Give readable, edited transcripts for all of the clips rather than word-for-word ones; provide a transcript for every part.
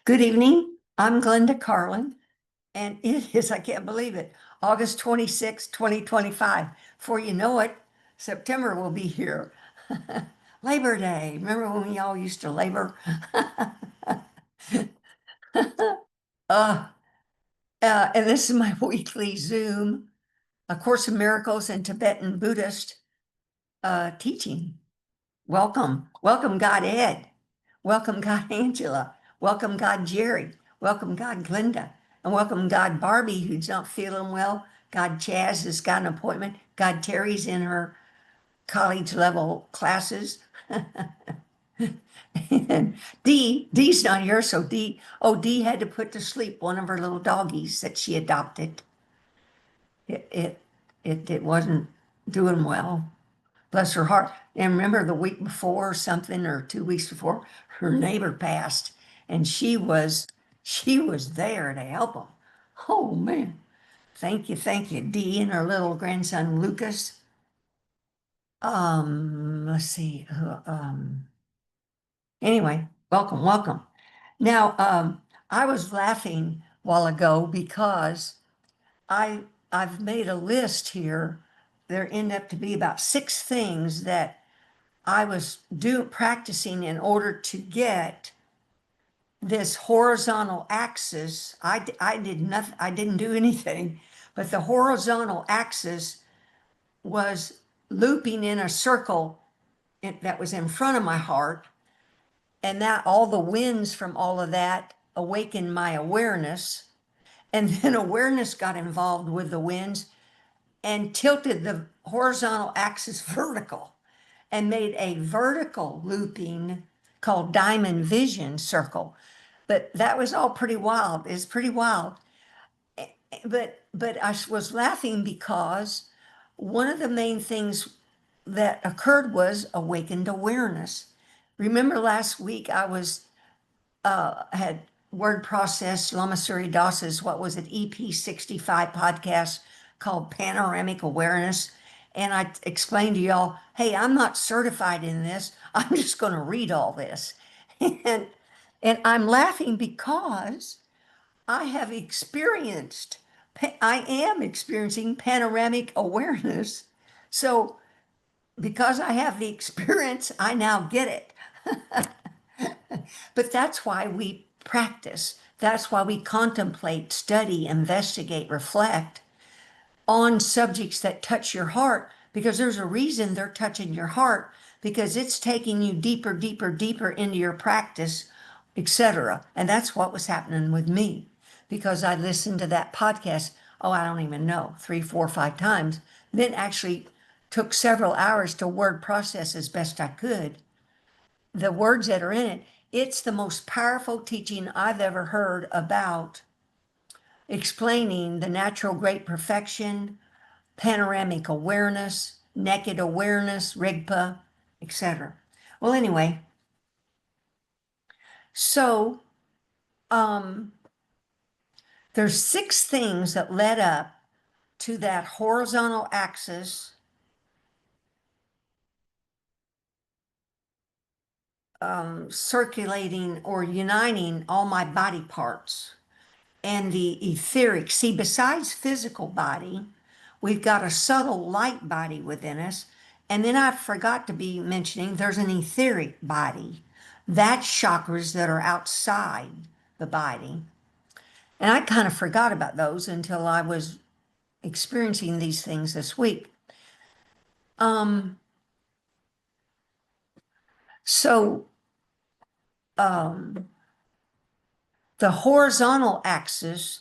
Good evening. I'm Glenda Carlin, and it is, I can't believe it, August 26, 2025. Before you know it, September will be here. Labor Day. Remember when we all used to labor? Uh, and this is my weekly Zoom, A Course in Miracles and Tibetan Buddhist teaching. Welcome. Welcome, God Ed. Welcome, God Angela. Welcome, God Jerry. Welcome, God Glenda. And welcome, God Barbie, who's not feeling well. God Chaz has got an appointment. God Terry's in her college level classes. And Dee's not here, so Dee had to put to sleep one of her little doggies that she adopted. It wasn't doing well. Bless her heart. And remember the week before or something, or 2 weeks before, her neighbor passed, and she was there to help him. Oh man. Thank you, Dee and her little grandson Lucas. Let's see. Anyway, welcome. Now, I was laughing a while ago because I I've made a list here. There end up to be about 6 things that I was practicing in order to get this horizontal axis. I did nothing, I didn't do anything, but the horizontal axis was looping in a circle that was in front of my heart, and that all the winds from all of that awakened my awareness, and then awareness got involved with the winds and tilted the horizontal axis vertical and made a vertical looping called diamond vision circle. But that was all pretty wild. It's pretty wild. But I was laughing because one of the main things that occurred was awakened awareness. Remember last week I was had word processed Lama Surya Das's, what was it, EP 65 podcast called Panoramic Awareness. And I explained to y'all, hey, I'm not certified in this. I'm just going to read all this. And, and I'm laughing because I have experienced, I am experiencing panoramic awareness. So because I have the experience, I now get it. But that's why we practice. That's why we contemplate, study, investigate, reflect on subjects that touch your heart, because there's a reason they're touching your heart, because it's taking you deeper, deeper, deeper into your practice, etc. And that's what was happening with me, because I listened to that podcast, oh, I don't even know, 3, 4, 5 times, then actually took several hours to word process as best I could the words that are in it. It's the most powerful teaching I've ever heard about explaining the natural great perfection, panoramic awareness, naked awareness, Rigpa, etc. Well, anyway, so there's 6 things that led up to that horizontal axis circulating or uniting all my body parts and the etheric. See, besides physical body, we've got a subtle light body within us. And then I forgot to be mentioning there's an etheric body. That's chakras that are outside the body. And I kind of forgot about those until I was experiencing these things this week. So the horizontal axis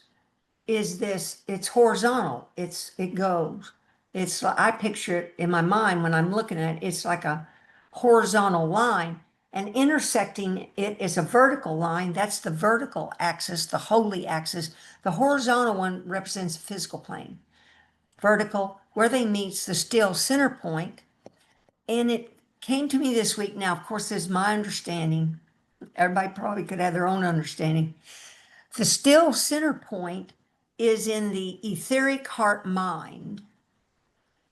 is this, it's horizontal. It goes. It's like, I picture it in my mind when I'm looking at it, it's like a horizontal line, and intersecting it is a vertical line. That's the vertical axis, the holy axis. The horizontal one represents the physical plane. Vertical, where they meet's the still center point. And it came to me this week. Now, of course, this is my understanding. Everybody probably could have their own understanding. The still center point is in the etheric heart mind.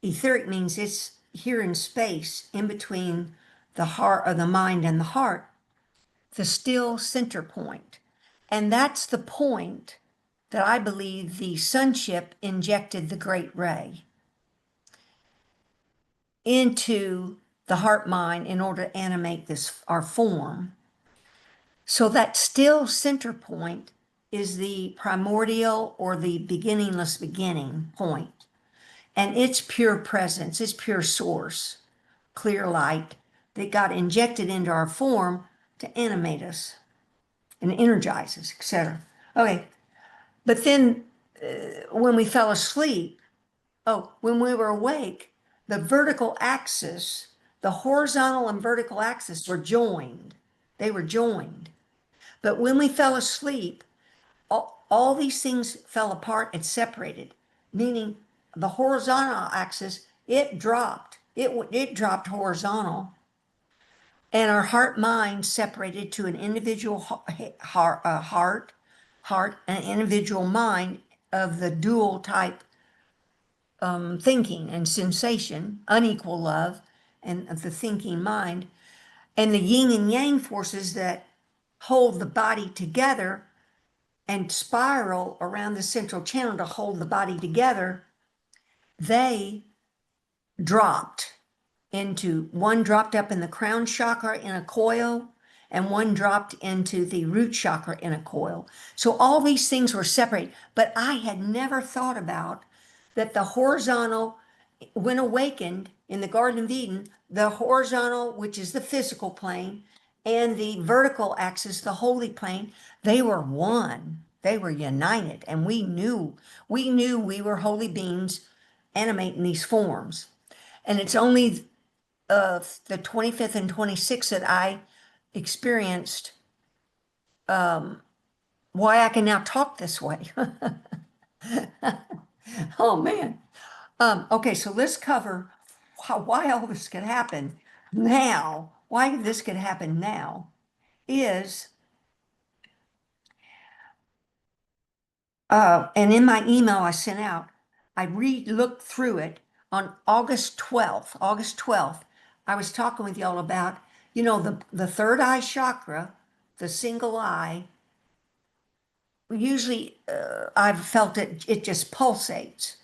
Etheric means it's here in space in between the heart of the mind and the heart. The still center point. And that's the point that I believe the sonship injected the great ray into the heart mind in order to animate this, our form. So that still center point is the primordial or the beginningless beginning point. And it's pure presence, it's pure source, clear light that got injected into our form to animate us and energize us, etc. Okay, but then when we fell asleep, when we were awake, the vertical axis, the horizontal and vertical axis were joined. They were joined. But when we fell asleep, all these things fell apart and separated, meaning the horizontal axis, it dropped. It dropped horizontal, and our heart mind separated to an individual heart, and an individual mind of the dual type thinking and sensation, unequal love, and of the thinking mind, and the yin and yang forces that hold the body together and spiral around the central channel to hold the body together, they dropped into, one dropped up in the crown chakra in a coil, and one dropped into the root chakra in a coil. So all these things were separate, but I had never thought about that the horizontal, when awakened in the Garden of Eden, the horizontal, which is the physical plane, and the vertical axis, the holy plane, they were one. They were united, and we knew we were holy beings animating these forms. And it's only the 25th and 26th that I experienced why I can now talk this way. Oh man. Okay, so let's cover why all this could happen now. Why this could happen now is, and in my email I sent out, I re-looked through it on August 12th. August 12th, I was talking with y'all about, the third eye chakra, the single eye. Usually I've felt it just pulsates.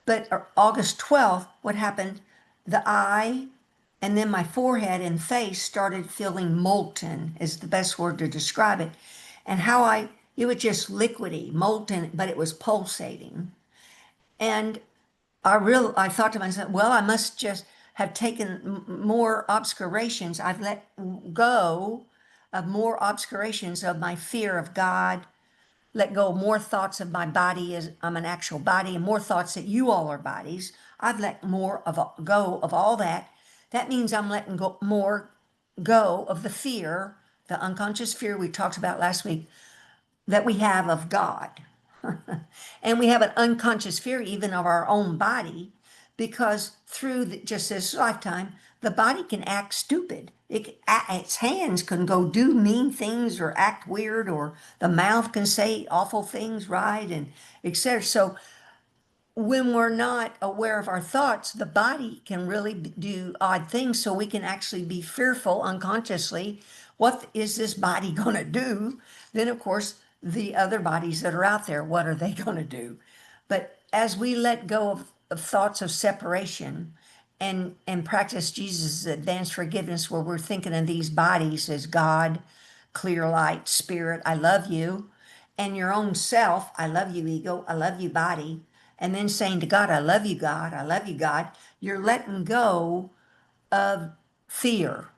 But August 12th, what happened? The eye and then my forehead and face started feeling molten, is the best word to describe it. And it was just liquidy, molten, but it was pulsating. And I thought to myself, well, I must just have taken more obscurations. I've let go of more obscurations of my fear of God, let go of more thoughts of my body as I'm an actual body, and more thoughts that you all are bodies. I've let more of go of all that. That means I'm letting go of the fear, the unconscious fear we talked about last week, that we have of God. And we have an unconscious fear even of our own body, because through just this lifetime, the body can act stupid. Its hands can go do mean things or act weird, or the mouth can say awful things, right? And etc. So when we're not aware of our thoughts, the body can really do odd things. So we can actually be fearful unconsciously. What is this body going to do? Then, of course, the other bodies that are out there, what are they going to do? But as we let go of thoughts of separation and practice Jesus' advanced forgiveness, where we're thinking of these bodies as God, clear light, spirit, I love you, and your own self, I love you, ego, I love you, body, and then saying to God, I love you, God, I love you, God, you're letting go of fear,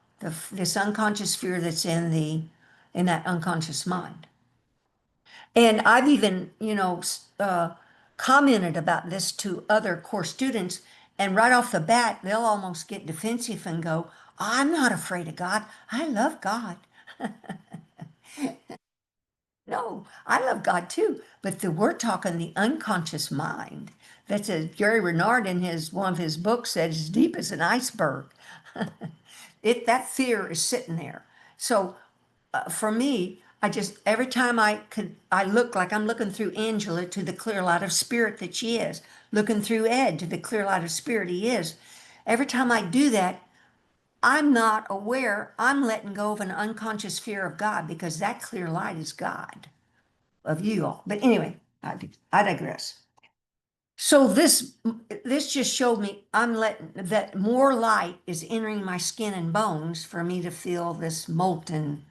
this unconscious fear that's in that unconscious mind. And I've even, commented about this to other course students, and right off the bat, they'll almost get defensive and go, I'm not afraid of God. I love God. No, I love God too, but we're talking the unconscious mind. That's as Gary Renard in one of his books said, as deep as an iceberg. That fear is sitting there. So for me, I just every time I look like I'm looking through Angela to the clear light of spirit that she is, looking through Ed to the clear light of spirit he is. Every time I do that, I'm not aware. I'm letting go of an unconscious fear of God, because that clear light is God. of you all. But anyway, I digress. So this just showed me I'm letting that more light is entering my skin and bones for me to feel this molten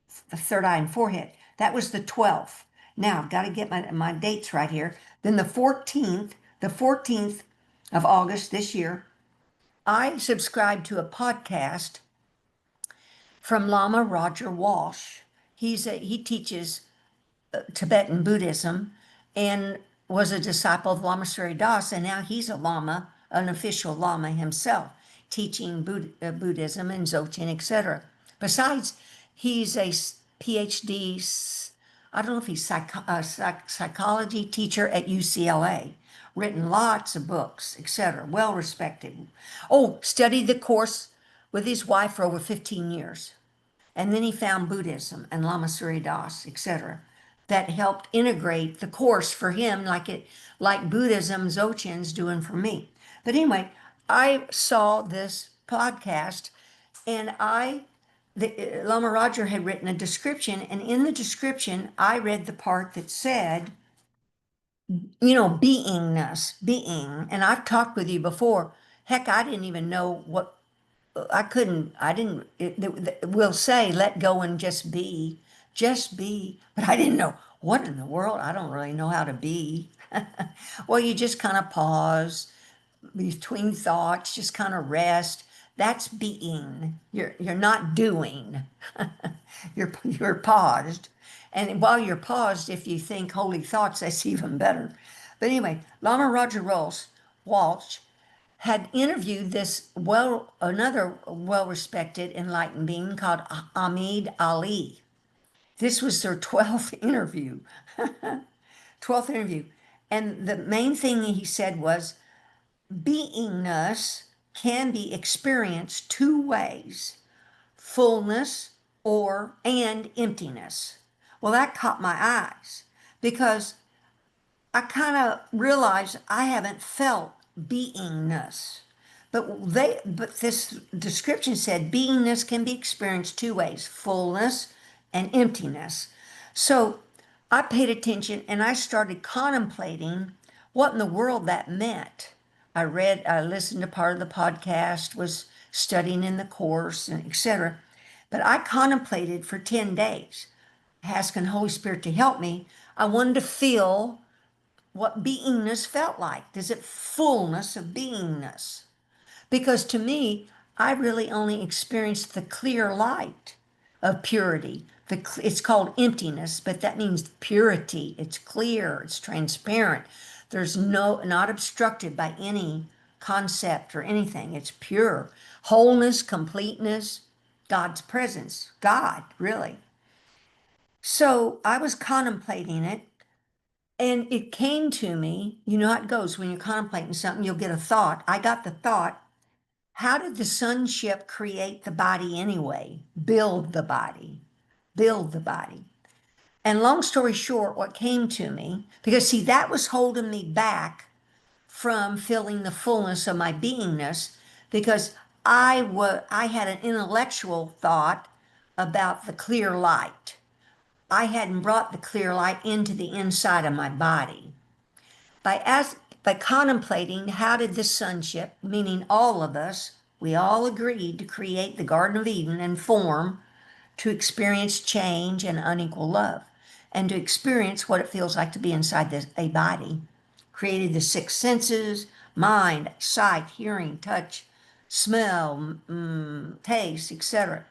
third eye and forehead. That was the 12th. Now I've got to get my dates right here. Then the 14th of August this year, I subscribed to a podcast from Lama Roger Walsh. He teaches Tibetan Buddhism and was a disciple of Lama Surya Das, and now he's a Lama, an official Lama himself, teaching Buddhism and Dzogchen, etc. Besides, he's a PhD, I don't know if he's psychology teacher at UCLA, written lots of books, etc. Well respected. Oh, studied the course with his wife for over 15 years. And then he found Buddhism and Lama Surya Das, etc., that helped integrate the course for him, like Buddhism Dzogchen's doing for me. But anyway, I saw this podcast, and Lama Roger had written a description, and in the description, I read the part that said, beingness, being. And I've talked with you before. Heck, I didn't even know what I didn't, we'll say, let go and just be, but I didn't know what in the world. I don't really know how to be. Well, you just kind of pause between thoughts, just kind of rest. That's being. You're not doing. You're paused. And while you're paused, if you think holy thoughts, that's even better. But anyway, Lama Roger Walsh had interviewed another well-respected enlightened being called Ahmed Ali. This was their 12th interview. 12th interview. And the main thing he said was beingness can be experienced two ways: fullness and emptiness. Well, that caught my eyes because I kind of realized I haven't felt beingness. But this description said beingness can be experienced two ways: fullness and emptiness. So I paid attention and I started contemplating what in the world that meant. I listened to part of the podcast, was studying in the course, and etc. But I contemplated for 10 days, asking Holy Spirit to help me. I wanted to feel what beingness felt like. Is it fullness of beingness? Because to me, I really only experienced the clear light of purity. It's called emptiness, but that means purity. It's clear, it's transparent. There's not obstructed by any concept or anything. It's pure. Wholeness, completeness, God's presence, God, really. So I was contemplating it, and it came to me. You know how it goes when you're contemplating something, you'll get a thought. I got the thought, how did the sonship create the body anyway? Build the body. Build the body. And long story short, what came to me, because see, that was holding me back from feeling the fullness of my beingness, because I had an intellectual thought about the clear light. I hadn't brought the clear light into the inside of my body. By contemplating how did the sonship, meaning all of us, we all agreed to create the Garden of Eden and form to experience change and unequal love, and to experience what it feels like to be inside a body. Created the six senses: mind, sight, hearing, touch, smell, taste, etc.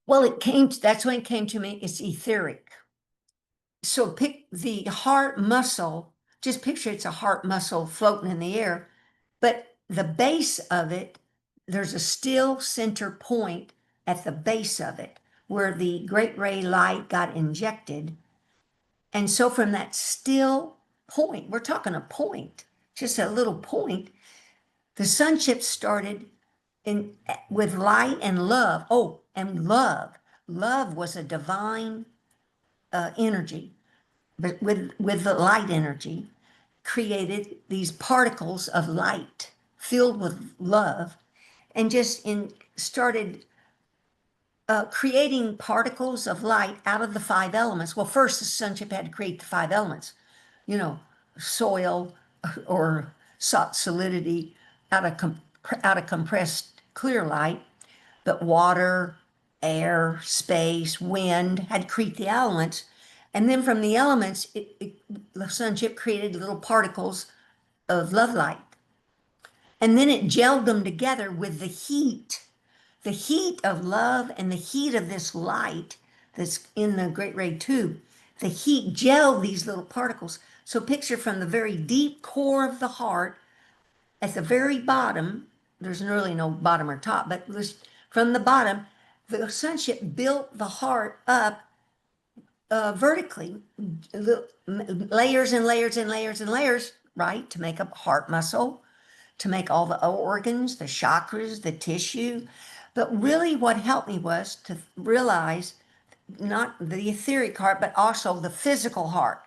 Well, that's when it came to me, it's etheric. So pick the heart muscle, just picture it's a heart muscle floating in the air, but the base of it, there's a still center point at the base of it where the great ray light got injected. And so from that still point, we're talking a point, just a little point, the sonship started with light and love. Oh, and love. Love was a divine energy, but with the light energy, created these particles of light filled with love, and started creating particles of light out of the five elements. Well, first the sunship had to create the five elements, you know, soil or solidity out of compressed clear light, but water, air, space, wind had to create the elements. And then from the elements, the sunship created little particles of love light. And then it gelled them together with the heat of love and the heat of this light that's in the great ray tube. The heat gelled these little particles. So picture from the very deep core of the heart, at the very bottom, there's really no bottom or top, but from the bottom, the sunship built the heart up vertically, layers and layers and layers and layers, right, to make up heart muscle, to make all the organs, the chakras, the tissue. But really, what helped me was to realize not the etheric heart, but also the physical heart.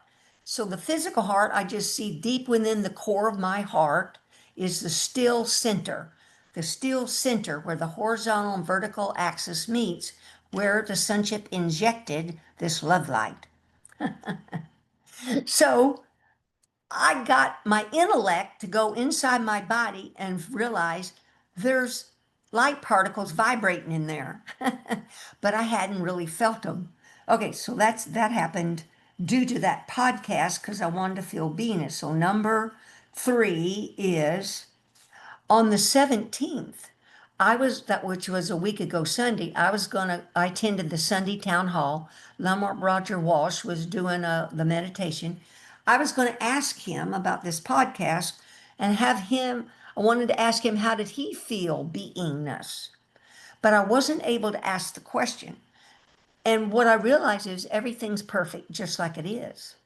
So, the physical heart, I just see deep within the core of my heart is the still center. The still center where the horizontal and vertical axis meets, where the sunship injected this love light. So, I got my intellect to go inside my body and realize there's light particles vibrating in there, but I hadn't really felt them. Okay, so that happened due to that podcast because I wanted to feel beingness. So number three is on the 17th. Which was a week ago Sunday. I attended the Sunday town hall. Lamar Roger Walsh was doing the meditation. I was going to ask him about this podcast and I wanted to ask him how did he feel beingness, but I wasn't able to ask the question. And what I realized is everything's perfect just like it is.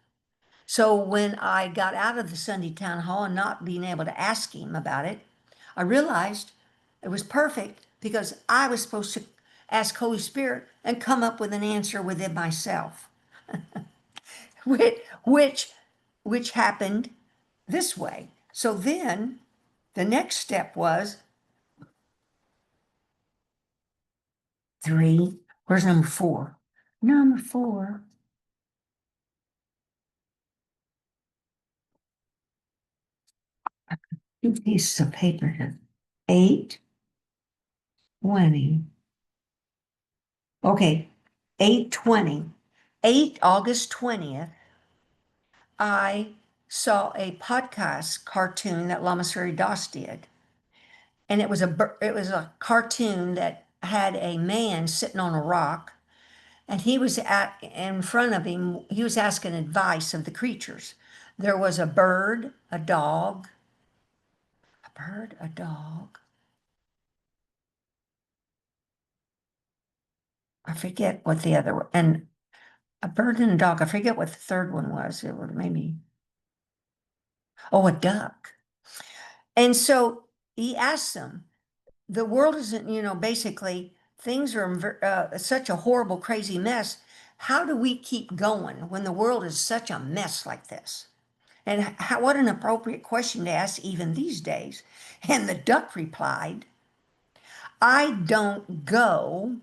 So when I got out of the Sunday town hall and not being able to ask him about it, I realized it was perfect because I was supposed to ask Holy Spirit and come up with an answer within myself, which which, which happened this way. So then the next step was three. Where's number four? Number four. Two pieces of paper here. 8:20. Okay, 8:20. August 20th, I saw a podcast cartoon that Lama Suri Das did. And it was a cartoon that had a man sitting on a rock, and he was in front of him, he was asking advice of the creatures. There was a bird, a dog, a bird, a dog. I forget what the other, and a bird and a dog. I forget what the third one was. It was maybe, oh, a duck. And so he asked them, the world isn't, basically things are in such a horrible, crazy mess. How do we keep going when the world is such a mess like this? And what an appropriate question to ask even these days. And the duck replied, I don't go,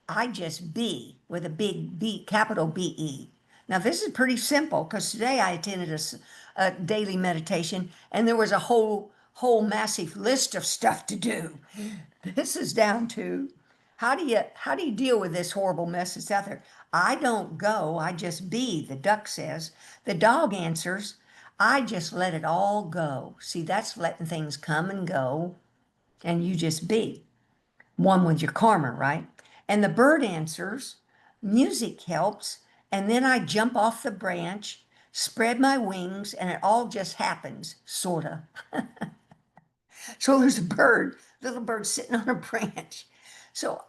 I just be with a big B, capital B-E. Now, this is pretty simple because today I attended a daily meditation and there was a whole massive list of stuff to do. This is down to how do you deal with this horrible mess that's out there? I don't go, I just be, the duck says. The dog answers, I just let it all go. See, that's letting things come and go and you just be one with your karma, right? And the bird answers, music helps, and then I jump off the branch, spread my wings, and it all just happens, sorta. So there's a bird, little bird sitting on a branch. So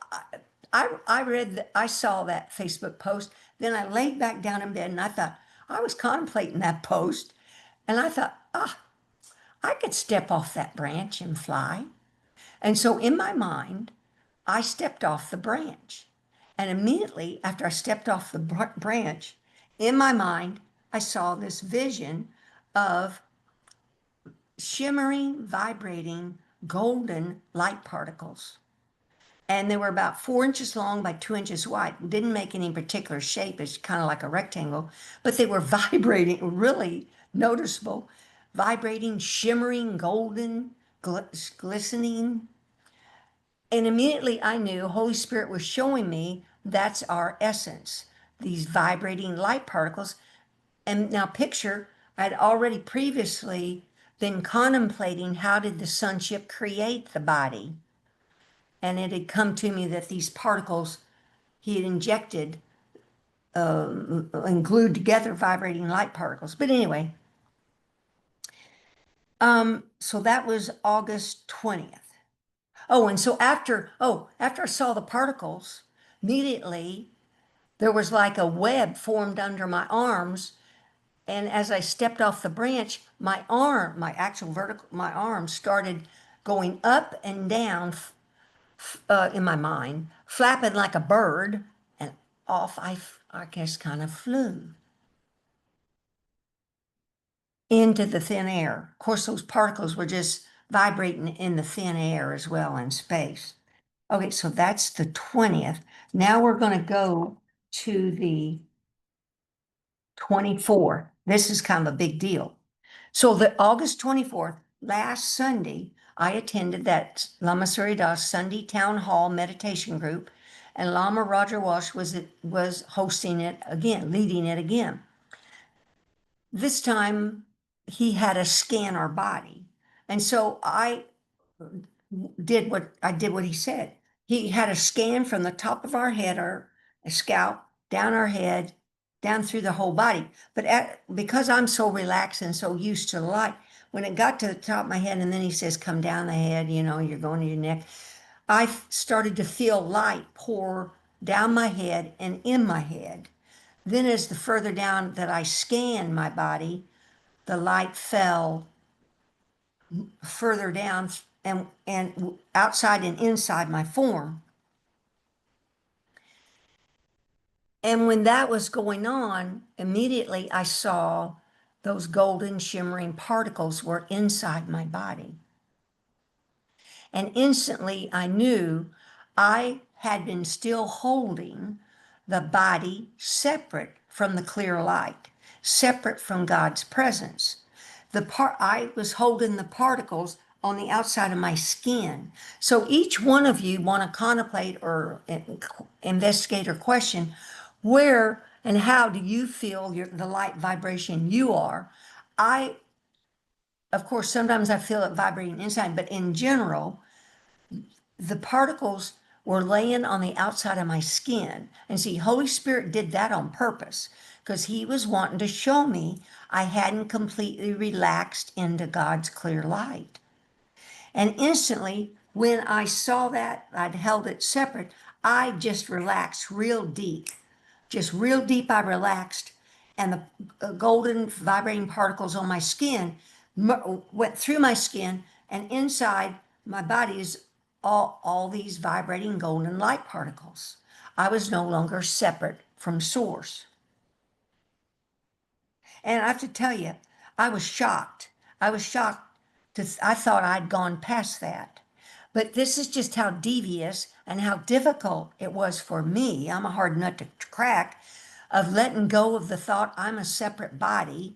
I saw that Facebook post. Then I laid back down in bed and I thought, I was contemplating that post, and I thought, I could step off that branch and fly. And so in my mind, I stepped off the branch. And immediately after I stepped off the branch, in my mind, I saw this vision of shimmering, vibrating, golden light particles. and they were about 4 inches long by 2 inches wide. Didn't make any particular shape. It's kind of like a rectangle, but they were vibrating, really noticeable, vibrating, shimmering, golden, glistening. And immediately I knew Holy Spirit was showing me that's our essence, these vibrating light particles. And now picture, I'd already previously been contemplating how did the sonship create the body? And it had come to me that these particles he had injected and glued together vibrating light particles. But anyway, so that was August 20th. Oh, and so after I saw the particles, immediately there was like a web formed under my arms. And as I stepped off the branch, my arm, my actual vertical, my arm started going up and down in my mind, flapping like a bird, and off I guess, kind of flew into the thin air. Of course, those particles were just vibrating in the thin air as well in space. Okay, so that's the 20th. Now we're going to go to the 24th. This is kind of a big deal. So the August 24th, last Sunday, I attended that Lama Surya Sunday Town Hall meditation group, and Lama Roger Walsh was hosting it again, leading it again. This time he had us scan our body. And so I did what he said. He had a scan from the top of our head, our scalp, down our head, down through the whole body. But because I'm so relaxed and so used to the light, when it got to the top of my head, and then he says, come down the head, you're going to your neck, I started to feel light pour down my head and in my head. Then as the further down that I scanned my body, the light fell further down and outside and inside my form. And when that was going on, immediately I saw those golden shimmering particles were inside my body. And instantly I knew I had been still holding the body separate from the clear light, separate from God's presence. I was holding the particles on the outside of my skin. So each one of you want to contemplate or investigate or question where and how do you feel the light vibration you are. Of course, sometimes I feel it vibrating inside, but in general, the particles were laying on the outside of my skin. And see, Holy Spirit did that on purpose because he was wanting to show me I hadn't completely relaxed into God's clear light. And instantly, when I saw that, I'd held it separate, I just relaxed real deep. Just real deep, I relaxed. And the golden vibrating particles on my skin went through my skin, and inside my body is all these vibrating golden light particles. I was no longer separate from source. And I have to tell you, I was shocked. I was shocked. I thought I'd gone past that. But this is just how devious and how difficult it was for me. I'm a hard nut to crack of letting go of the thought I'm a separate body,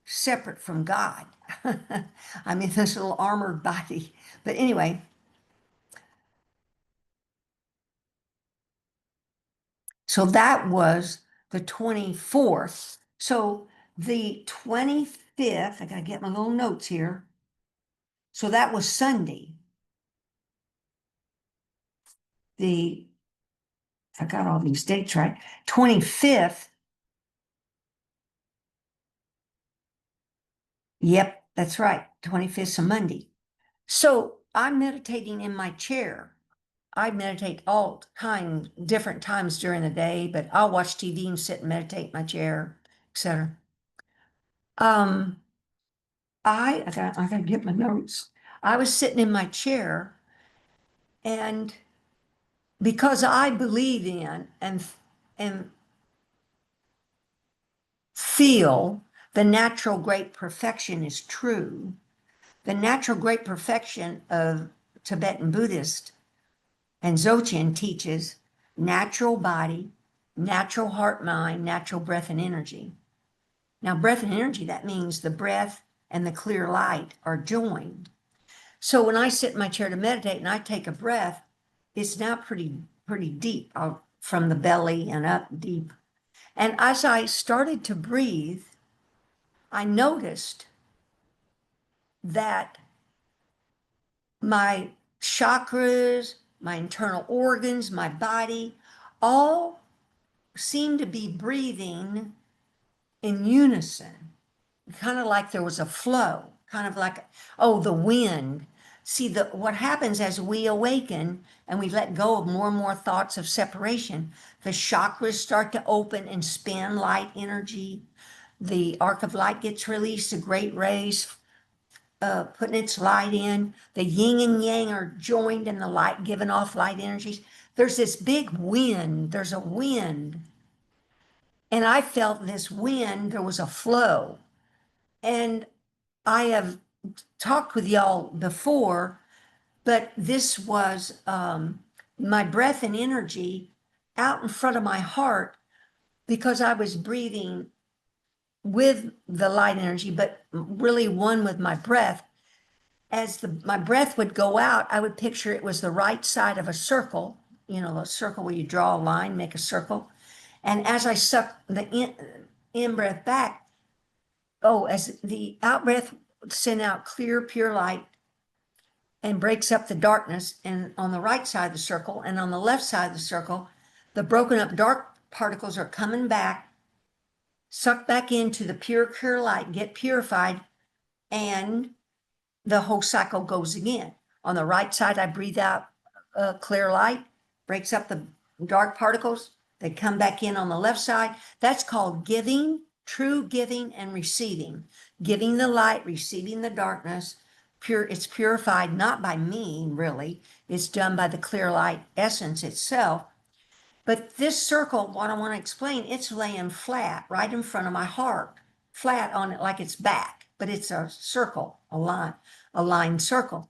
separate from God. I mean, this little armored body. But anyway, so that was the 24th. So the 25th, I got to get my little notes here. So that was Sunday. I got all these dates right. 25th. Yep, that's right. 25th is a Monday. So I'm meditating in my chair. I meditate all time, different times during the day, but I'll watch TV and sit and meditate in my chair, etc. Um, I gotta get my notes. I was sitting in my chair, and because I believe in and feel the natural great perfection is true, the natural great perfection of Tibetan Buddhist And Dzogchen teaches natural body, natural heart, mind, natural breath and energy. Now, breath and energy, that means the breath and the clear light are joined. So when I sit in my chair to meditate and I take a breath, it's now pretty deep from the belly and up deep. And as I started to breathe, I noticed that my chakras, my internal organs, my body, all seemed to be breathing in unison, kind of like there was a flow, kind of like, oh, the wind. See, what happens as we awaken and we let go of more and more thoughts of separation, the chakras start to open and spin light energy. The arc of light gets released, the great rays putting its light in. The yin and yang are joined in the light, giving off light energies. There's this big wind. There's a wind. And I felt this wind, there was a flow. And I have talked with y'all before, but this was my breath and energy out in front of my heart because I was breathing with the light energy, but really one with my breath. As my breath would go out, I would picture it was the right side of a circle, you know, a circle where you draw a line, make a circle. And as I suck the in breath back, oh, as the out breath sent out clear, pure light and breaks up the darkness, and on the right side of the circle and on the left side of the circle, the broken up dark particles are coming back, sucked back into the pure, clear light, get purified, and the whole cycle goes again. On the right side, I breathe out clear light, breaks up the dark particles. They come back in on the left side. That's called giving, true giving and receiving. Giving the light, receiving the darkness. It's purified not by me, really. It's done by the clear light essence itself. But this circle, what I want to explain, it's laying flat right in front of my heart, flat on it like it's back, but it's a circle, a line circle.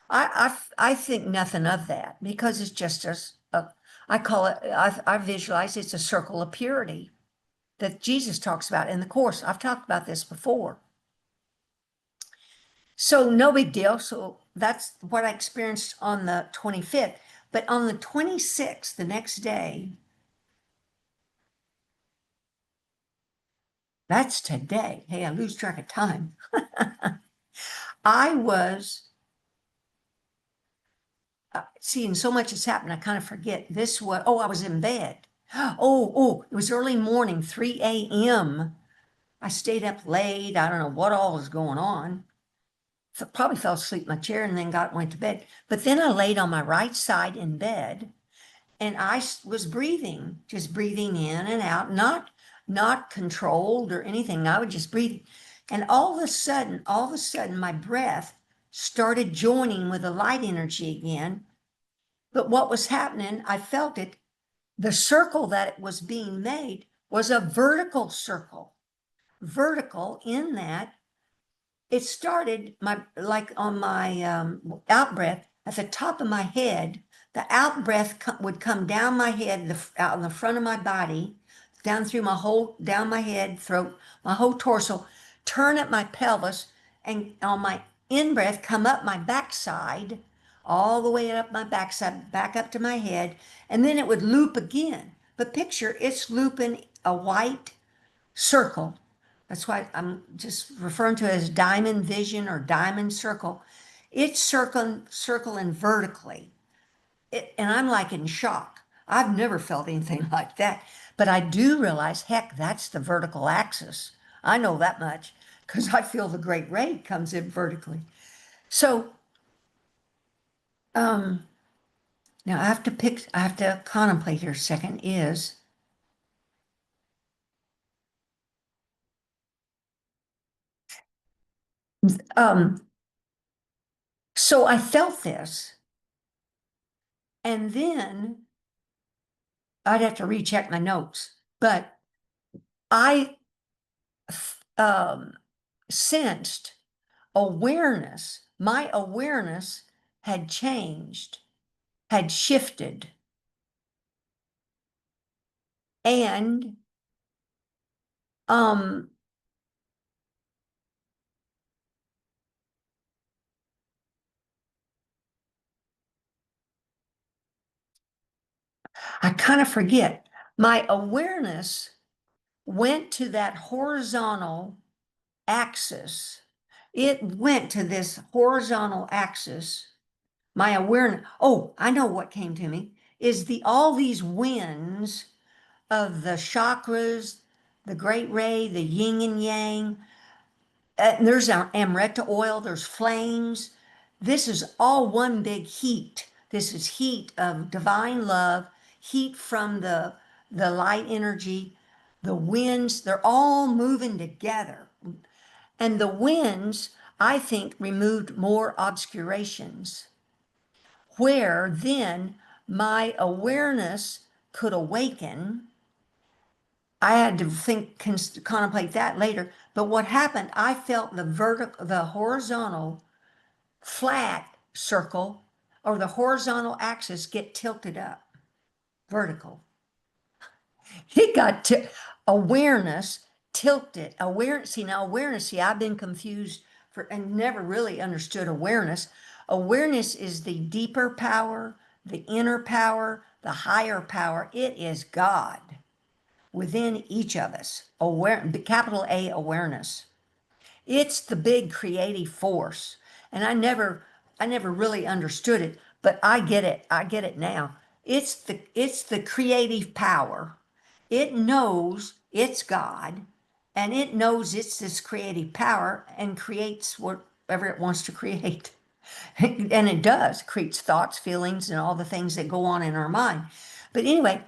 I think nothing of that because it's just I call it, I visualize it's a circle of purity that Jesus talks about in the Course. I've talked about this before. So no big deal. So that's what I experienced on the 25th. But on the 26th, the next day, that's today. Hey, I lose track of time. I was seeing so much has happened, I kind of forget. This was, oh, I was in bed. It was early morning, 3 a.m. I stayed up late. I don't know what all was going on. Probably fell asleep in my chair and then went to bed. But then I laid on my right side in bed and I was breathing, just breathing in and out, not controlled or anything. I would just breathe. And all of a sudden, my breath started joining with the light energy again. But what was happening, I felt it. The circle that was being made was a vertical circle. Vertical in that it started like on my out breath at the top of my head. The out breath would come down my head, out in the front of my body, down through down my head, throat, my whole torso, turn at my pelvis, and on my in breath come up my backside, all the way up my backside, back up to my head, and then it would loop again. But picture it's looping a white circle. That's why I'm just referring to it as diamond vision or diamond circle. It's circling vertically. And I'm like in shock. I've never felt anything like that. But I do realize, heck, that's the vertical axis. I know that much because I feel the great ray comes in vertically. So now I have to contemplate here a second is, so I felt this, and then I'd have to recheck my notes, but I sensed awareness. My awareness had changed, had shifted. And um, I kind of forget. My awareness went to that horizontal axis. It went to this horizontal axis. My awareness, oh, I know what came to me is the all these winds of the chakras, the great ray, the yin and yang. There's our amaretto oil, there's flames. This is all one big heat. This is heat of divine love, heat from the light energy, the winds, they're all moving together. And the winds, I think, removed more obscurations, where then my awareness could awaken. I had to think, contemplate that later. But what happened, I felt the vertical, the horizontal flat circle or the horizontal axis get tilted up, vertical. It got to awareness tilted. Awareness, see now awareness, see, I've been confused for and never really understood awareness. Awareness is the deeper power, the inner power, the higher power. It is God within each of us. Aware, capital A awareness. It's the big creative force. And I never really understood it, but I get it. I get it now. It's the creative power. It knows it's God and it knows it's this creative power and creates whatever it wants to create. And it does, creates thoughts, feelings, and all the things that go on in our mind. But anyway,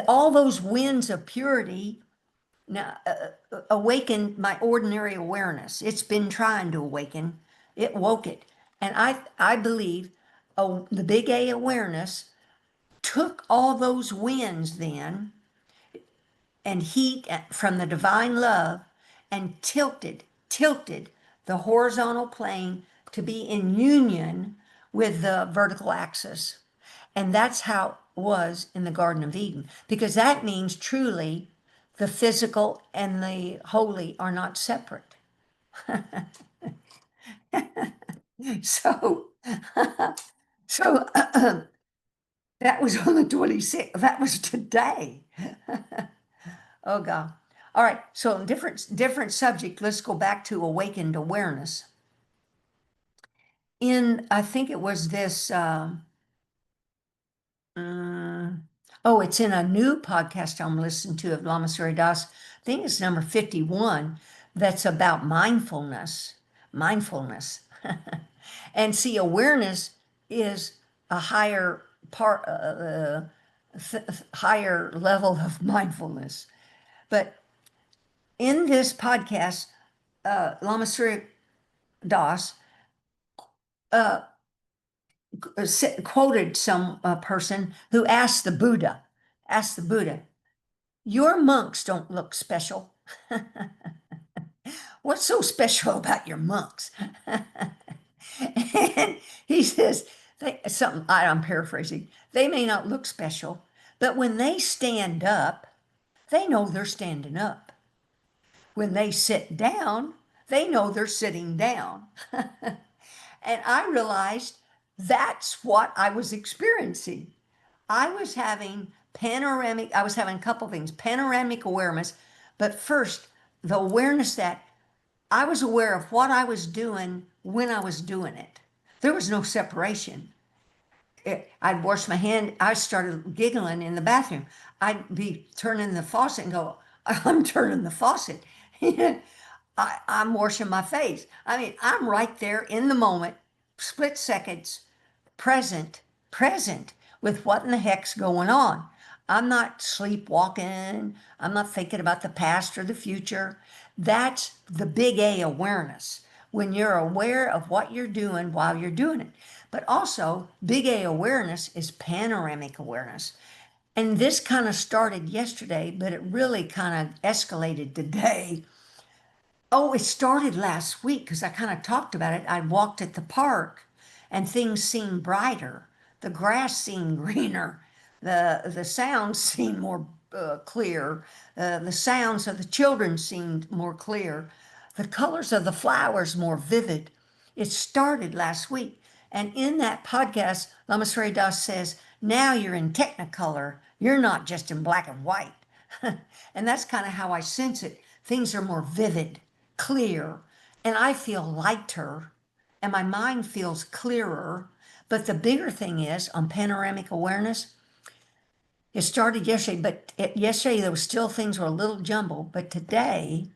all those winds of purity now awakened my ordinary awareness. It's been trying to awaken. It woke it. And I believe the big A awareness took all those winds then and heat from the divine love and tilted the horizontal plane to be in union with the vertical axis. And that's how it was in the Garden of Eden, because that means truly the physical and the holy are not separate. So, so that was on the 26th. That was today. Oh God. All right. So different subject. Let's go back to awakened awareness. I think it was this. Oh, it's in a new podcast I'm listening to of Lama Surya Das. I think it's number 51. That's about mindfulness. Mindfulness. And see, awareness is a higher part, higher level of mindfulness. But in this podcast, Lama Surya Das uh, quoted some person who asked the Buddha, your monks don't look special. What's so special about your monks? And he says, something, I'm paraphrasing, they may not look special, but when they stand up, they know they're standing up. When they sit down, they know they're sitting down. And I realized that's what I was experiencing. I was having a couple things, panoramic awareness, but first, the awareness that I was aware of what I was doing when I was doing it. There was no separation. I'd wash my hand. I started giggling in the bathroom. I'd be turning the faucet and go, I'm turning the faucet. I'm washing my face. I mean, I'm right there in the moment, split seconds, present, present with what in the heck's going on. I'm not sleepwalking. I'm not thinking about the past or the future. That's the big A awareness, when you're aware of what you're doing while you're doing it. But also, big A awareness is panoramic awareness. And this kind of started yesterday, but it really kind of escalated today. Oh, it started last week because I kind of talked about it. I walked at the park and things seemed brighter. the grass seemed greener, the sounds seemed more clear, the sounds of the children seemed more clear, the colors of the flowers more vivid. It started last week. And in that podcast, Lama Surya Das says, now you're in technicolor. You're not just in black and white. And that's kind of how I sense it. Things are more vivid, clear, and I feel lighter, and my mind feels clearer. But the bigger thing is on panoramic awareness, it started yesterday, but yesterday there was still things were a little jumbled. But today,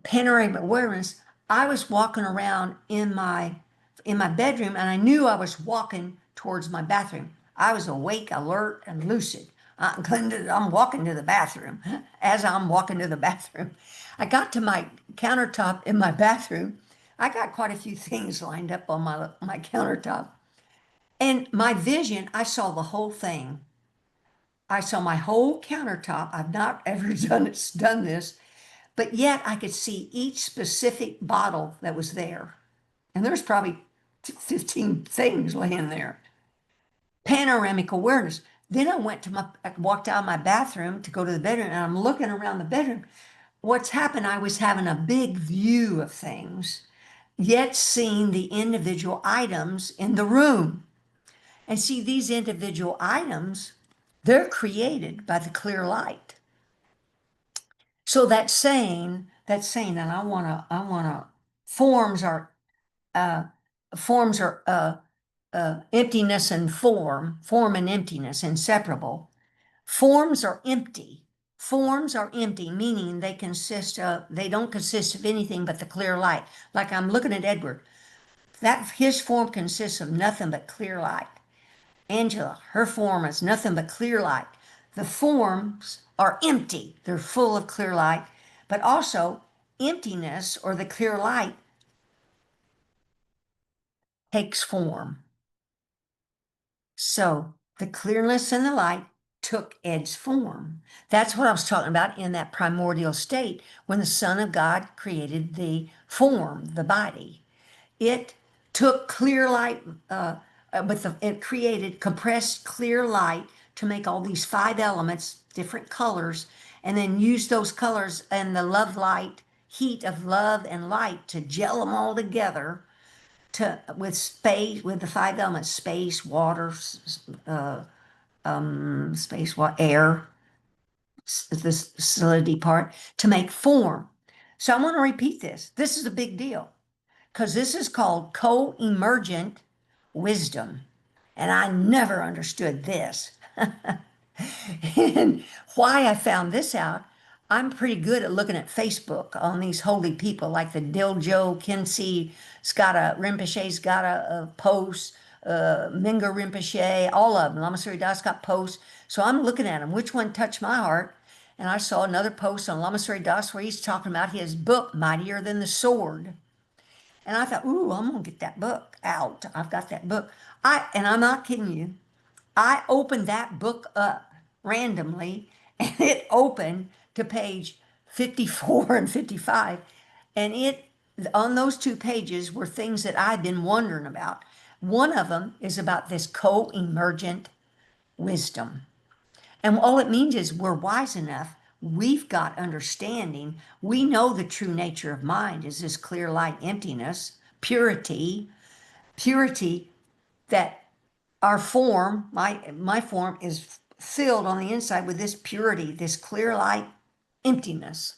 panoramic awareness, I was walking around in my bedroom, and I knew I was walking towards my bathroom. I was awake, alert, and lucid. I'm walking to the bathroom. As I'm walking to the bathroom, I got to my countertop in my bathroom. I got quite a few things lined up on my countertop. And my vision, I saw the whole thing. I saw my whole countertop. I've not ever done this, but yet I could see each specific bottle that was there. And there's probably 15 things laying there. Panoramic awareness. Then I walked out of my bathroom to go to the bedroom, and I'm looking around the bedroom. What's happened? I was having a big view of things, yet seeing the individual items in the room. And see, these individual items, they're created by the clear light. So and I wanna, forms are, uh, forms are, emptiness and form and emptiness, inseparable. Forms are empty. Forms are empty, meaning they don't consist of anything but the clear light. Like I'm looking at Edward, his form consists of nothing but clear light. Angela, her form is nothing but clear light. The forms are empty. They're full of clear light, but also emptiness or the clear light takes form. So the clearness and the light took Ed's form. That's what I was talking about in that primordial state when the Son of God created the form, the body. It took clear light, it created compressed clear light to make all these 5 elements, different colors, and then used those colors and the love light, heat of love and light to gel them all together with the 5 elements, space, water, air, the solidity part, to make form. So I want to repeat this. This is a big deal because this is called co-emergent wisdom. And I never understood this. And why I found this out, I'm pretty good at looking at Facebook on these holy people like the Diljo Khyentse Rinpoche's got a post, Minga Rinpoche, all of them. Lama Surya Das got posts. So I'm looking at them. Which one touched my heart? And I saw another post on Lama Surya Das where he's talking about his book, Mightier Than the Sword. And I thought, ooh, I'm gonna get that book out. I've got that book. And I'm not kidding you. I opened that book up randomly, and it opened to page 54 and 55. And on those 2 pages were things that I'd been wondering about. One of them is about this co-emergent wisdom. And all it means is we're wise enough. We've got understanding. We know the true nature of mind is this clear light emptiness, purity that our form, my form is filled on the inside with this purity, this clear light emptiness,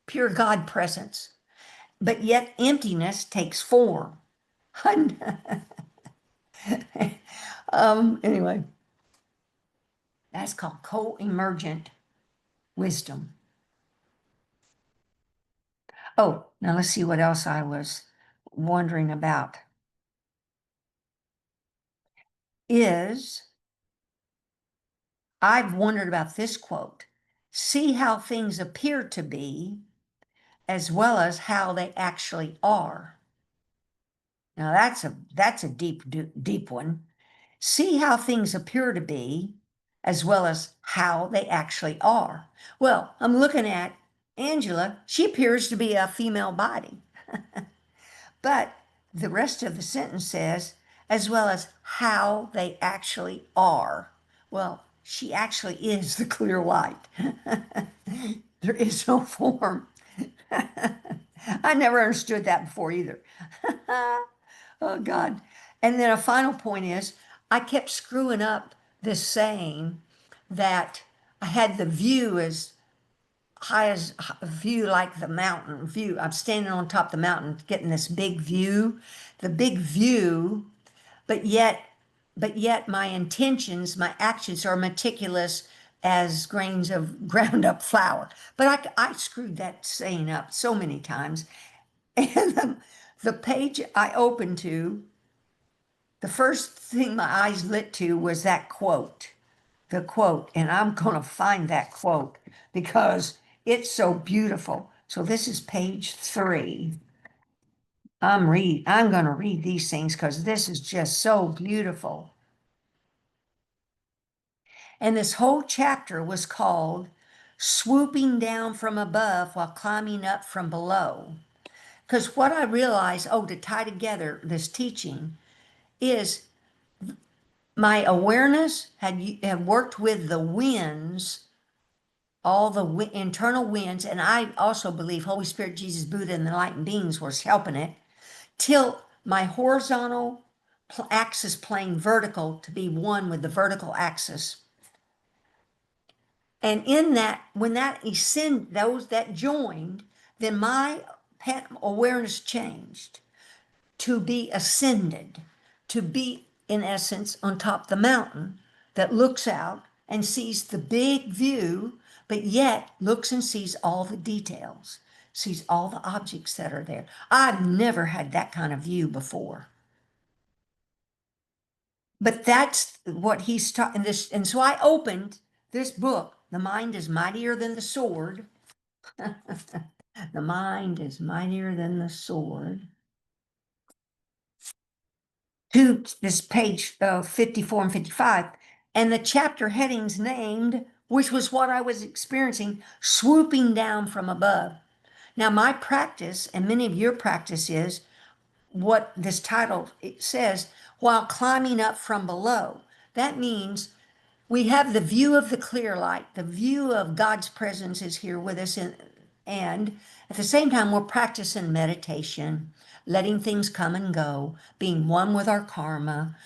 pure God presence. But yet emptiness takes form. Anyway, that's called co-emergent wisdom. Oh, now let's see what else I was wondering about. I've wondered about this quote. See how things appear to be as well as how they actually are. Now that's a deep one. See how things appear to be as well as how they actually are. Well, I'm looking at Angela. She appears to be a female body. But the rest of the sentence says, as well as how they actually are. Well, she actually is the clear light. There is no form. I never understood that before either. Oh, God. And then a final point is I kept screwing up this saying that I had the view as high as view like the mountain view. I'm standing on top of the mountain getting this big view, the big view, but yet my intentions, my actions are meticulous as grains of ground up flour. But I screwed that saying up so many times. And the page I opened to, the first thing my eyes lit to was that quote, the quote. And I'm going to find that quote because it's so beautiful. So this is page 3. I'm going to read these things because this is just so beautiful. And this whole chapter was called Swooping Down from Above While Climbing Up from Below. Because what I realized, to tie together this teaching, is my awareness had worked with the winds, all the internal winds, and I also believe Holy Spirit, Jesus, Buddha, and the enlightened beings was helping it, till my horizontal axis plane vertical to be one with the vertical axis. And in that, when that those that joined, then my awareness changed to be ascended, to be in essence on top of the mountain that looks out and sees the big view, but yet looks and sees all the details, sees all the objects that are there. I've never had that kind of view before. But that's what he's talking this. And so I opened this book, The Mind is Mightier Than the Sword. The mind is mightier than the sword. To this page 54 and 55, and the chapter headings named, which was what I was experiencing, swooping down from above. Now, my practice, and many of your practice, is what this title it says, while climbing up from below. That means we have the view of the clear light, the view of God's presence is here with us, and at the same time, we're practicing meditation, letting things come and go, being one with our karma,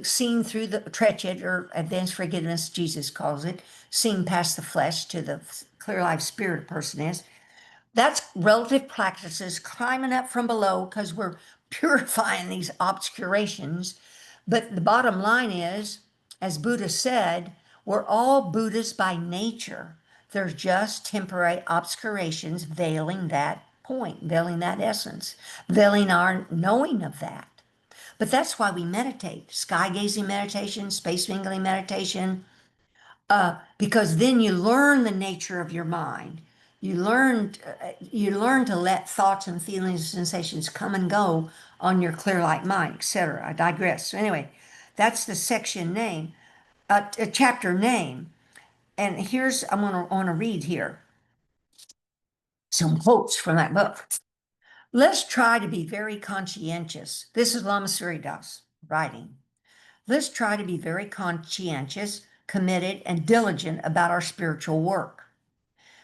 seeing through the treacherous or advanced forgiveness, Jesus calls it, seeing past the flesh to the clear life spirit person is. That's relative practices, climbing up from below because we're purifying these obscurations. But the bottom line is, as Buddha said, we're all Buddhas by nature. There's just temporary obscurations veiling that point, veiling that essence, veiling our knowing of that. But that's why we meditate. Sky gazing meditation, space mingling meditation, because then you learn the nature of your mind. You learn to let thoughts and feelings and sensations come and go on your clear light mind, etc. I digress. So anyway, that's the section name, a chapter name. And here's I'm gonna read here some quotes from that book. Let's try to be very conscientious. This is Lama Suryadas writing. Let's try to be very conscientious, committed, and diligent about our spiritual work,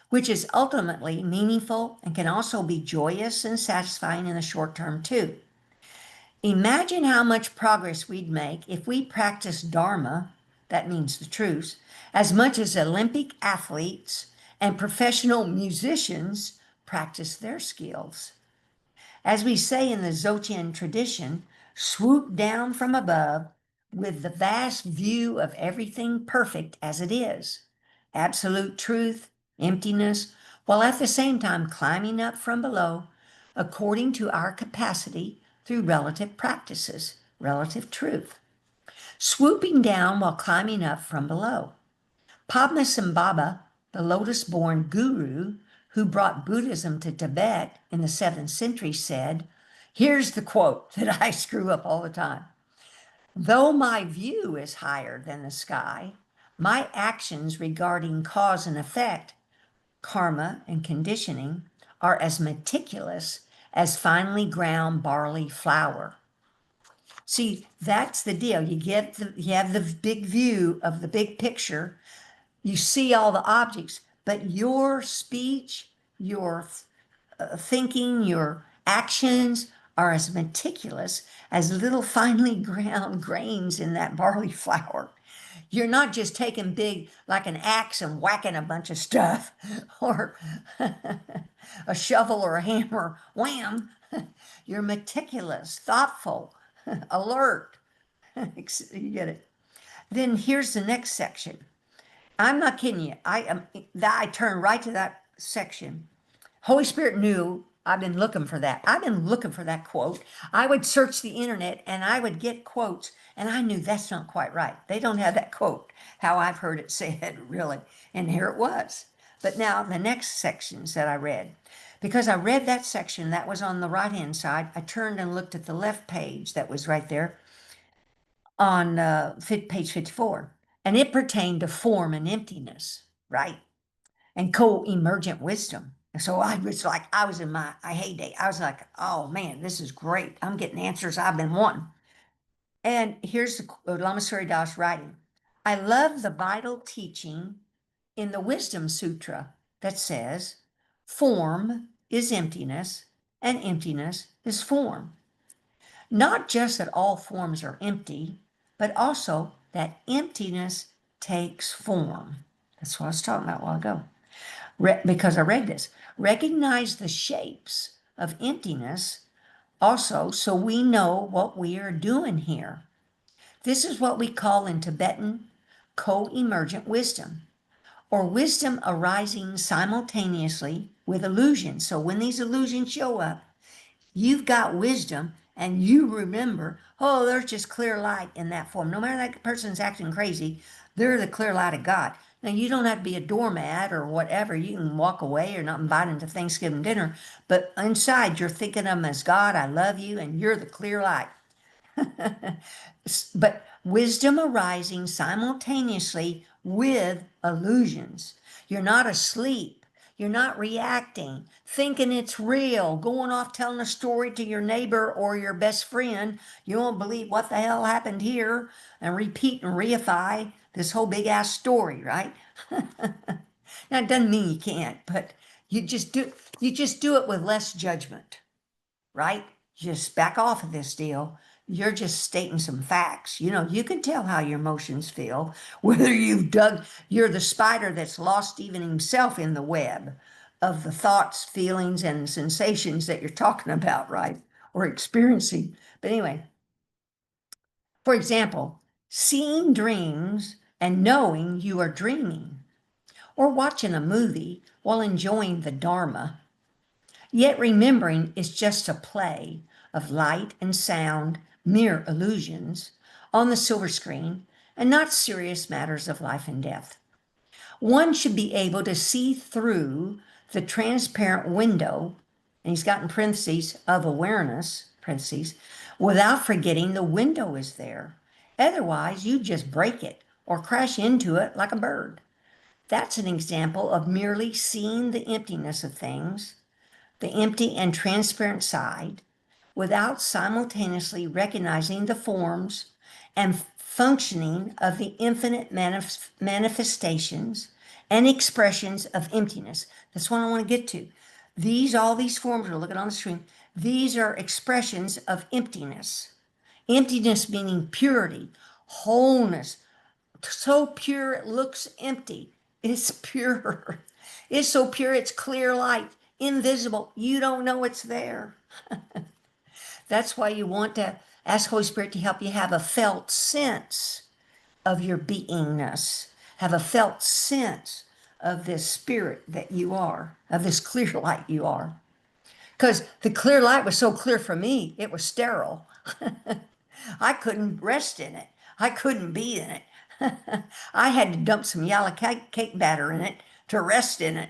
which is ultimately meaningful and can also be joyous and satisfying in the short term too. Imagine how much progress we'd make if we practiced Dharma, that means the truth, as much as Olympic athletes and professional musicians practice their skills. As we say in the Dzogchen tradition, swoop down from above with the vast view of everything perfect as it is, absolute truth, emptiness, while at the same time climbing up from below according to our capacity through relative practices, relative truth. Swooping down while climbing up from below. Padmasambhava, the lotus-born guru who brought Buddhism to Tibet in the 7th century, said, here's the quote that I screw up all the time. Though my view is higher than the sky, my actions regarding cause and effect, karma and conditioning, are as meticulous as finely ground barley flour. See, that's the deal. You have the big view of the big picture. You see all the objects, but your speech, your thinking, your actions are as meticulous as little finely ground grains in that barley flour. You're not just taking big, like an axe and whacking a bunch of stuff, or a shovel or a hammer, wham. You're meticulous, thoughtful, alert. You get it. Then here's the next section. I'm not kidding you. I turned right to that section. Holy Spirit knew I've been looking for that. I've been looking for that quote. I would search the internet and I would get quotes, and I knew that's not quite right. They don't have that quote, how I've heard it said, really. And here it was. But now the next sections that I read, because I read that section that was on the right hand side, I turned and looked at the left page that was right there on page 54. And it pertained to form and emptiness, right? And co-emergent wisdom. And so I was like, I was in my heyday. I was like, oh man, this is great. I'm getting answers I've been wanting. And here's the Lama Surya Das writing. I love the vital teaching in the Wisdom Sutra that says, form is emptiness and emptiness is form. Not just that all forms are empty, but also that emptiness takes form. That's what I was talking about a while ago. Because I read this. Recognize the shapes of emptiness also so we know what we are doing here. This is what we call in Tibetan co-emergent wisdom, or wisdom arising simultaneously with illusions. So when these illusions show up, you've got wisdom and you remember, oh, there's just clear light in that form. No matter that person's acting crazy, they're the clear light of God. Now, you don't have to be a doormat or whatever. You can walk away or not invite them to Thanksgiving dinner. But inside, you're thinking of them as God, I love you, and you're the clear light. But wisdom arising simultaneously with illusions. You're not asleep. You're not reacting, thinking it's real, going off telling a story to your neighbor or your best friend. You won't believe what the hell happened here, and repeat and reify this whole big ass story, right? Now it doesn't mean you can't, but you just do it with less judgment, right? Just back off of this deal. You're just stating some facts. You know, you can tell how your emotions feel, whether you're the spider that's lost even himself in the web of the thoughts, feelings, and sensations that you're talking about, right? Or experiencing. But anyway, for example, seeing dreams and knowing you are dreaming, or watching a movie while enjoying the Dharma. Yet remembering is just a play of light and sound, mere illusions, on the silver screen, and not serious matters of life and death. One should be able to see through the transparent window, and he's got in parentheses, of awareness, parentheses, without forgetting the window is there. Otherwise, you just break it or crash into it like a bird. That's an example of merely seeing the emptiness of things, the empty and transparent side, without simultaneously recognizing the forms and functioning of the infinite manifestations and expressions of emptiness. That's what I want to get to. All these forms we're looking on the screen, these are expressions of emptiness. Emptiness meaning purity, wholeness, so pure it looks empty. It's pure. It's so pure, it's clear light, invisible. You don't know it's there. That's why you want to ask Holy Spirit to help you have a felt sense of your beingness, have a felt sense of this spirit that you are, of this clear light you are. Because the clear light was so clear for me, it was sterile. I couldn't rest in it. I couldn't be in it. I had to dump some yellow cake batter in it to rest in it.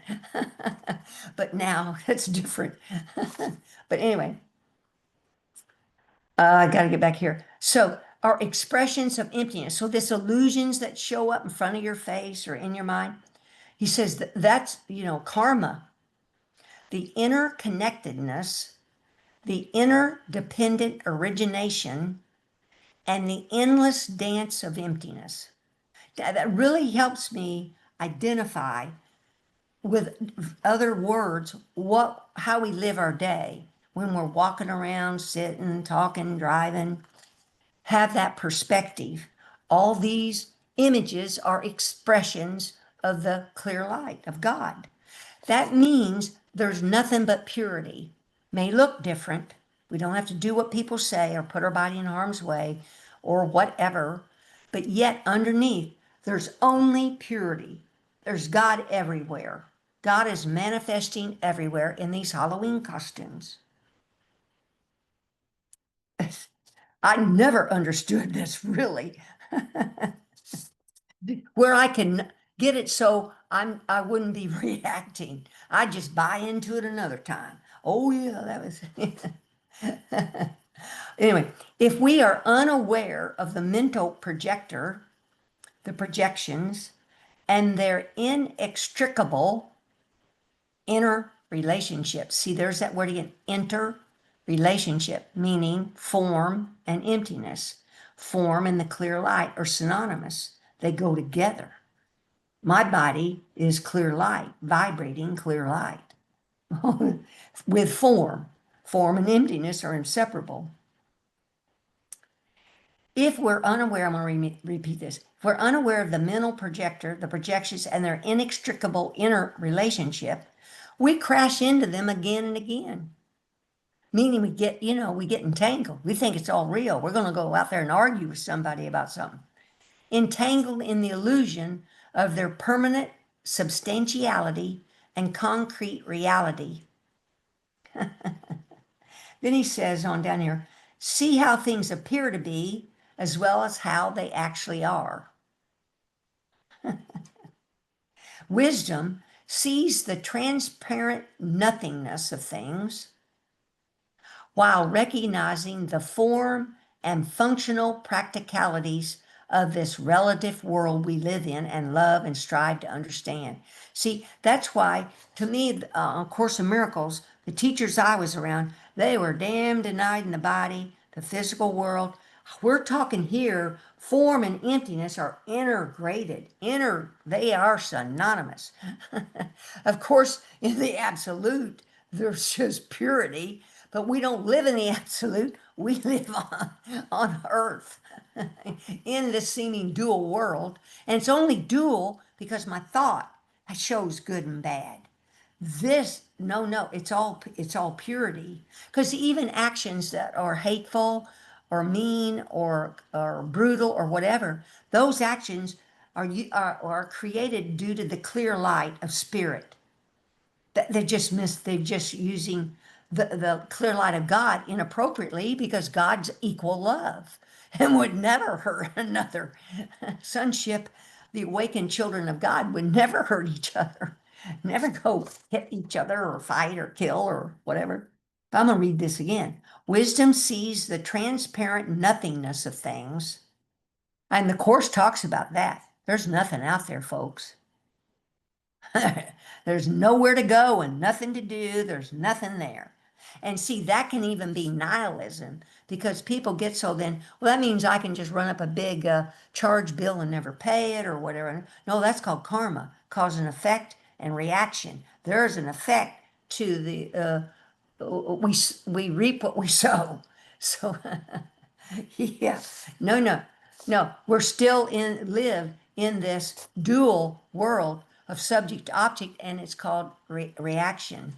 But now it's different. But anyway, I got to get back here. So, our expressions of emptiness. So, this illusions that show up in front of your face or in your mind. He says that's, karma, the interconnectedness, the interdependent origination, and the endless dance of emptiness. That really helps me identify with other words how we live our day when we're walking around, sitting, talking, driving. Have that perspective. All these images are expressions of the clear light of God. That means there's nothing but purity. May look different. We don't have to do what people say or put our body in harm's way or whatever, but yet underneath, there's only purity. There's God everywhere. God is manifesting everywhere in these Halloween costumes. I never understood this really, where I can get it so I wouldn't be reacting. I just buy into it another time. Oh yeah, that was anyway, if we are unaware of the mental projector, the projections, and their inextricable interrelationships. See, there's that word again, interrelationship, meaning form and emptiness. Form and the clear light are synonymous. They go together. My body is clear light, vibrating clear light. With form. Form and emptiness are inseparable. If we're unaware, I'm going to repeat this. If we're unaware of the mental projector, the projections, and their inextricable interrelationship, we crash into them again and again. Meaning we get entangled. We think it's all real. We're going to go out there and argue with somebody about something. Entangled in the illusion of their permanent substantiality and concrete reality. Then he says on down here, see how things appear to be as well as how they actually are. Wisdom sees the transparent nothingness of things while recognizing the form and functional practicalities of this relative world we live in and love and strive to understand. See, that's why, to me, Course in Miracles, the teachers I was around, they were damn denied in the body, the physical world. We're talking here, form and emptiness are integrated. They are synonymous. Of course, in the absolute, there's just purity, but we don't live in the absolute. We live on earth in this seeming dual world. And it's only dual because my thought shows good and bad. No, it's all purity. Because even actions that are hateful or mean or brutal or whatever, those actions are created due to the clear light of spirit. They've just using the clear light of God inappropriately because God's equal love and would never hurt another. Sonship, the awakened children of God would never hurt each other, never go hit each other or fight or kill or whatever. I'm going to read this again. Wisdom sees the transparent nothingness of things. And the Course talks about that. There's nothing out there, folks. There's nowhere to go and nothing to do. There's nothing there. And see, that can even be nihilism because people get so then, well, that means I can just run up a big charge bill and never pay it or whatever. No, that's called karma, cause and effect and reaction. There's an effect to the, we reap what we sow. So, yeah, no, we're still live in this dual world of subject to object, and it's called reaction.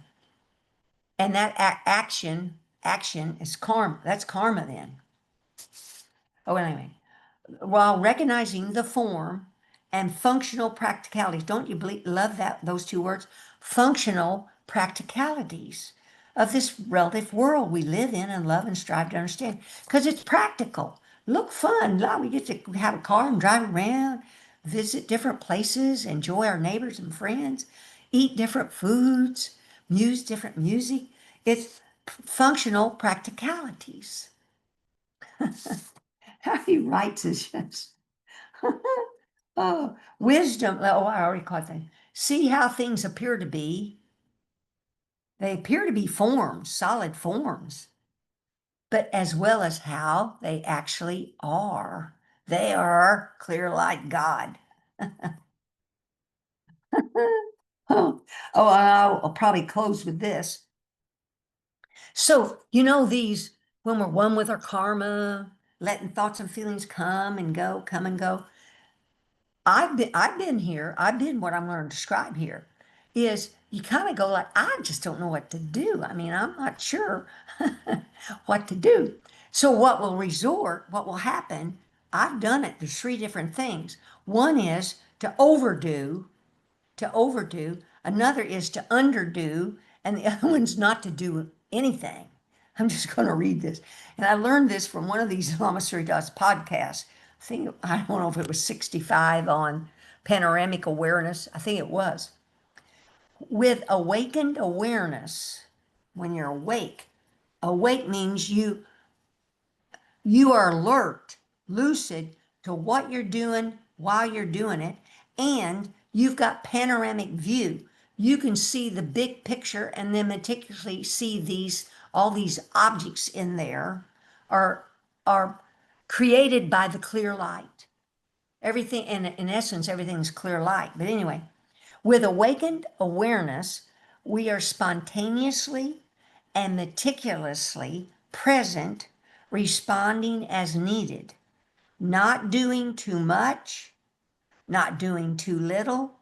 And that action is karma. That's karma then. Oh, anyway, while recognizing the form and functional practicalities, don't you love those two words? Functional practicalities of this relative world we live in and love and strive to understand, because it's practical. Look fun. We get to have a car and drive around, visit different places, enjoy our neighbors and friends, eat different foods, use different music. It's functional practicalities. How he writes is just, oh, wisdom. Oh, I already caught that. See how things appear to be. They appear to be forms, solid forms. but as well as how they actually are. They are clear like God. Oh, and I'll probably close with this. So, these, when we're one with our karma, letting thoughts and feelings come and go, come and go. I've been here. I've been what I'm going to describe here is you kind of go like, I just don't know what to do. I mean, I'm not sure what to do. So what will happen, I've done it. There's three different things. One is to overdo. Another is to underdo, and the other one's not to do anything. I'm just going to read this. And I learned this from one of these Lama Surita's podcasts. I don't know if it was 65 on Panoramic Awareness. I think it was. With awakened awareness, when you're awake means you are alert, lucid to what you're doing while you're doing it, and you've got panoramic view. You can see the big picture and then meticulously see all these objects in there are are created by the clear light. Everything in essence, everything's clear light. But anyway, with awakened awareness, we are spontaneously and meticulously present, responding as needed, not doing too much, not doing too little,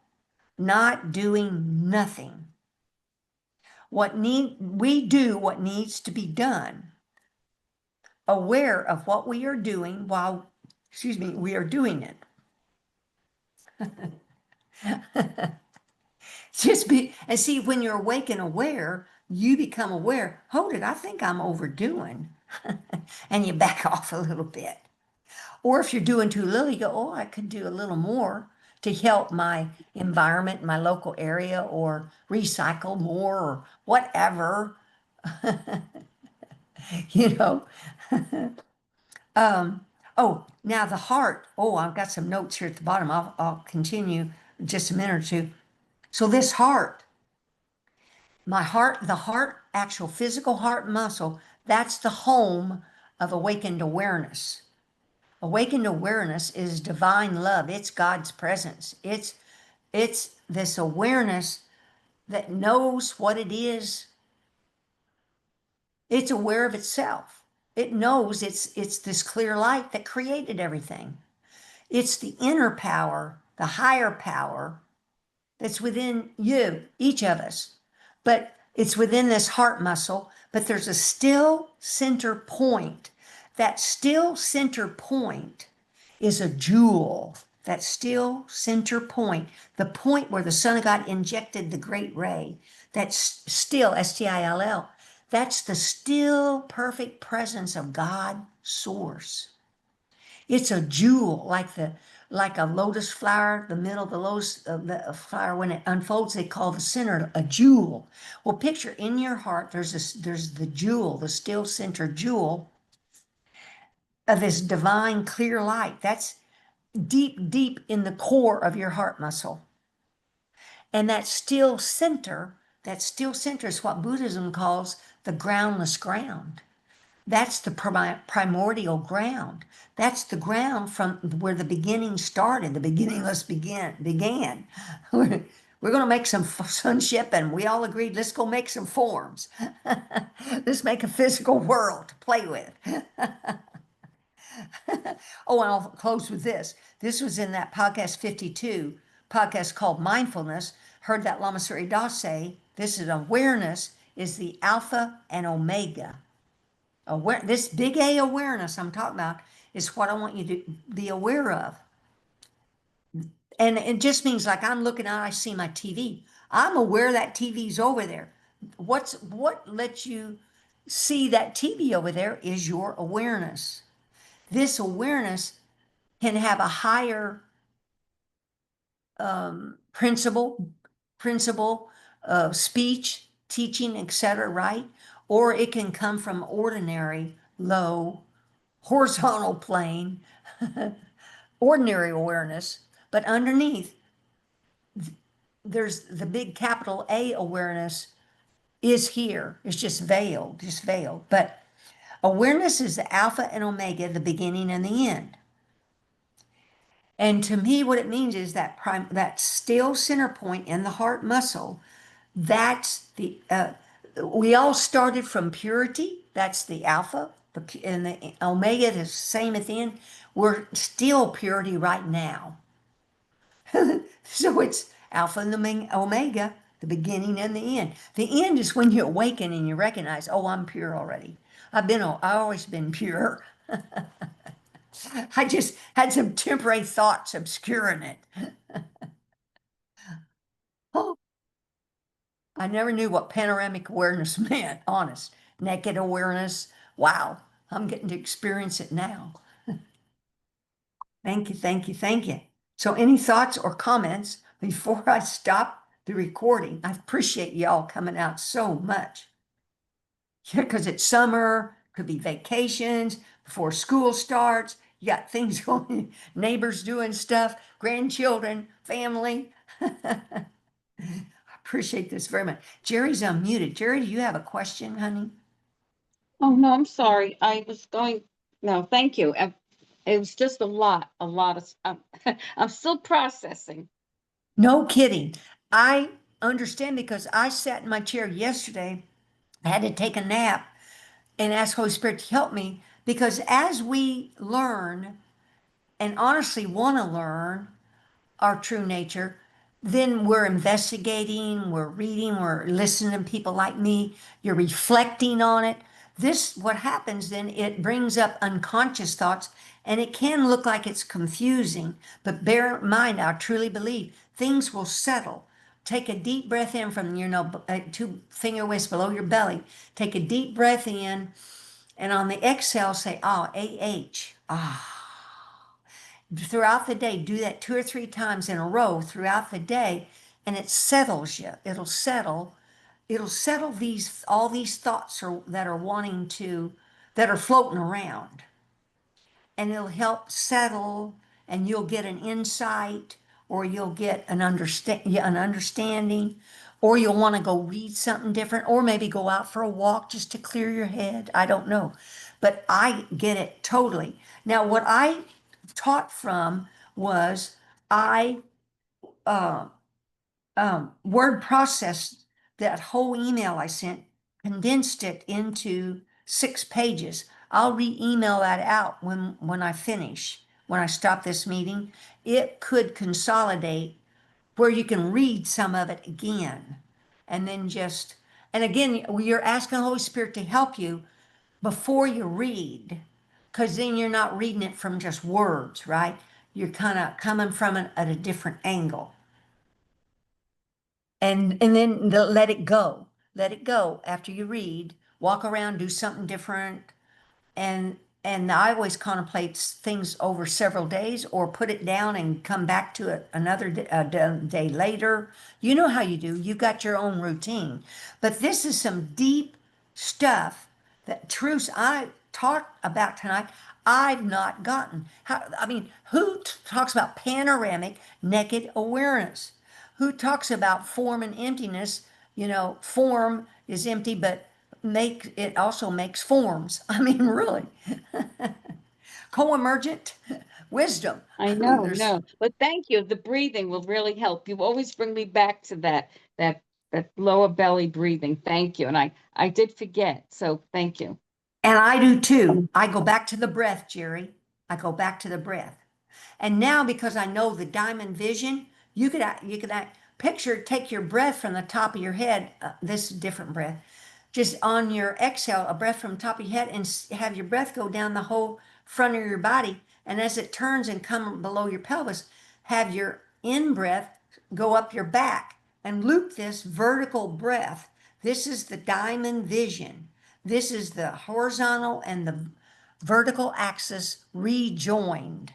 not doing nothing. We do what needs to be done, aware of what we are doing while, we are doing it. Just be, and see, when you're awake and aware, you become aware. Hold it, I think I'm overdoing. And you back off a little bit. Or if you're doing too little, you go, oh, I could do a little more to help my environment, my local area, or recycle more, or whatever. you know. Oh, now the heart. Oh, I've got some notes here at the bottom. I'll continue in just a minute or two. So this heart, the heart, actual physical heart muscle, that's the home of awakened awareness. Awakened awareness is divine love. It's God's presence. It's this awareness that knows what it is. It's aware of itself. It knows it's this clear light that created everything. It's the inner power, the higher power that's within you, each of us. But it's within this heart muscle, but there's a still center point. That still center point is a jewel. That still center point, the point where the Son of God injected the great ray, that's still, STILL, that's the still perfect presence of God source. It's a jewel, like a lotus flower, the middle of the lotus the flower, when it unfolds, they call the center a jewel. Well, picture in your heart, there's the jewel, the still center jewel of this divine clear light. That's deep, deep in the core of your heart muscle. And that still center is what Buddhism calls the groundless ground. That's the primordial ground. That's the ground from where the beginning started. The beginningless began. We're going to make some sunship, and we all agreed, let's go make some forms. Let's make a physical world to play with. Oh, and I'll close with this. This was in that podcast 52, podcast called Mindfulness. Heard that Lama Surya Das say, this is awareness is the alpha and omega. This big A awareness I'm talking about is what I want you to be aware of. And it just means like I'm looking out, I see my TV. I'm aware that TV's over there. What lets you see that TV over there is your awareness. This awareness can have a higher principle, speech, teaching, etc., right? Or it can come from ordinary, low, horizontal plane, ordinary awareness, but underneath, there's the big capital A awareness is here. It's just veiled. But Awareness is the alpha and omega, the beginning and the end. And to me, what it means is that still center point in the heart muscle. That's we all started from purity. That's the alpha, and the omega is the same at the end. We're still purity right now. So it's alpha and the omega, the beginning and the end. The end is when you awaken and you recognize, oh, I'm pure already. I always been pure. I just had some temporary thoughts obscuring it. Oh, I never knew what panoramic awareness meant, honest. Naked awareness. Wow, I'm getting to experience it now. Thank you, thank you, thank you. So, any thoughts or comments before I stop the recording? I appreciate y'all coming out so much. Yeah, because it's summer, could be vacations, before school starts. You got things going, neighbors doing stuff, grandchildren, family. I appreciate this very much. Jerry's unmuted. Jerry, do you have a question, honey? Oh, no, I'm sorry. No, thank you. It was just a lot of, I'm still processing. No kidding. I understand because I sat in my chair yesterday. I had to take a nap and ask Holy Spirit to help me because as we learn and honestly want to learn our true nature, then we're investigating, we're reading, we're listening to people like me, you're reflecting on it. This, what happens then, it brings up unconscious thoughts and it can look like it's confusing, but bear in mind, I truly believe things will settle. Take a deep breath in from your two finger widths below your belly. Take a deep breath in, and on the exhale, say, ah, A-H, ah. Throughout the day, do that 2 or 3 times in a row throughout the day, and it settles you. It'll settle all these thoughts that are that are floating around, and it'll help settle, and you'll get an insight, or you'll get an understanding, or you'll want to go read something different, or maybe go out for a walk just to clear your head. I don't know, but I get it totally. Now, what I taught from was I uh, word processed that whole email I sent, condensed it into 6 pages. I'll re-email that out when I finish, when I stop this meeting. It could consolidate where you can read some of it again, and then and again, you're asking the Holy Spirit to help you before you read, because then you're not reading it from just words, right? You're kind of coming from it at a different angle. And then let it go. Let it go after you read. Walk around, do something different, and I always contemplate things over several days or put it down and come back to it another day later. You know how you do. You got your own routine. But this is some deep stuff that truths I talked about tonight I've not gotten. I mean, who talks about panoramic naked awareness? Who talks about form and emptiness? Form is empty, but it also makes forms. I mean, really. Co-emergent wisdom. I know, There's no, but thank you. The breathing will really help. You always bring me back to that, that lower belly breathing. Thank you. And I did forget. So thank you. And I do too. I go back to the breath, Jerry. I go back to the breath. And now because I know the diamond vision, you could picture, take your breath from the top of your head. This is different breath. Just on your exhale, a breath from the top of your head, and have your breath go down the whole front of your body. And as it turns and come below your pelvis, have your in breath go up your back and loop this vertical breath. This is the diamond vision. This is the horizontal and the vertical axis rejoined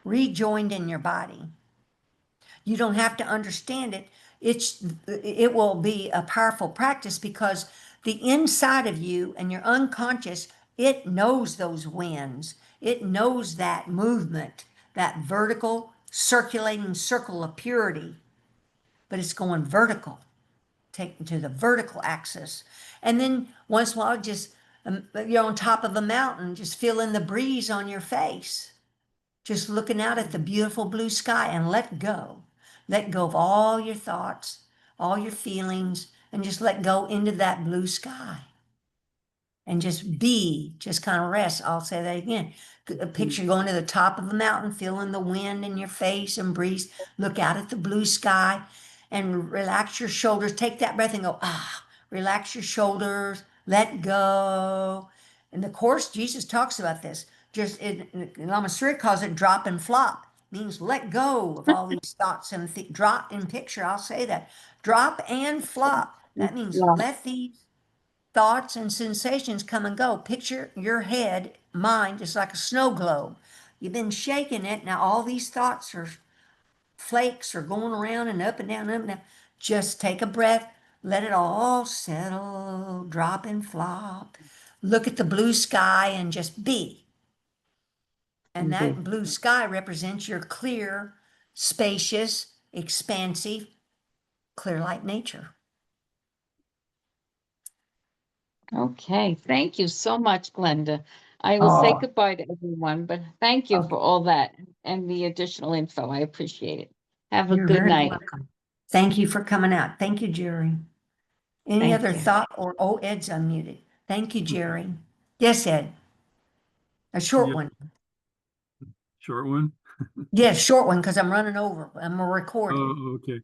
in your body. You don't have to understand it. It will be a powerful practice because the inside of you and your unconscious, it knows those winds. It knows that movement, that vertical circulating circle of purity, but it's going vertical, taken to the vertical axis. And then once in a while, just you're on top of a mountain, just feeling the breeze on your face, just looking out at the beautiful blue sky and let go. Let go of all your thoughts, all your feelings, and just let go into that blue sky and just be, just kind of rest. I'll say that again. Picture going to the top of a mountain, feeling the wind in your face and breeze. Look out at the blue sky and relax your shoulders. Take that breath and go, ah, relax your shoulders, let go. In the Course, Jesus talks about this. Just Lama Surya calls it drop and flop. Means let go of all these thoughts and drop in picture. I'll say that. Drop and flop. That means Yeah. let these thoughts and sensations come and go. Picture your head, mind, just like a snow globe. You've been shaking it. Now all these thoughts are flakes are going around and up and down, up and down. Just take a breath. Let it all settle, drop and flop. Look at the blue sky and just be. And that blue sky represents your clear, spacious, expansive, clear light nature. Okay, thank you so much, Glenda. I will say Oh, goodbye to everyone, but thank you for okay. all that and the additional info. I appreciate it. Have a You're good very night. welcome. Thank you for coming out. Thank you, Jerry. Any Thank other you. thought or, oh, Ed's unmuted. Thank you, Jerry. Yes, Ed, a short Yeah, one. short one. Yes, short one, because I'm running over. I'm recording. Oh, okay.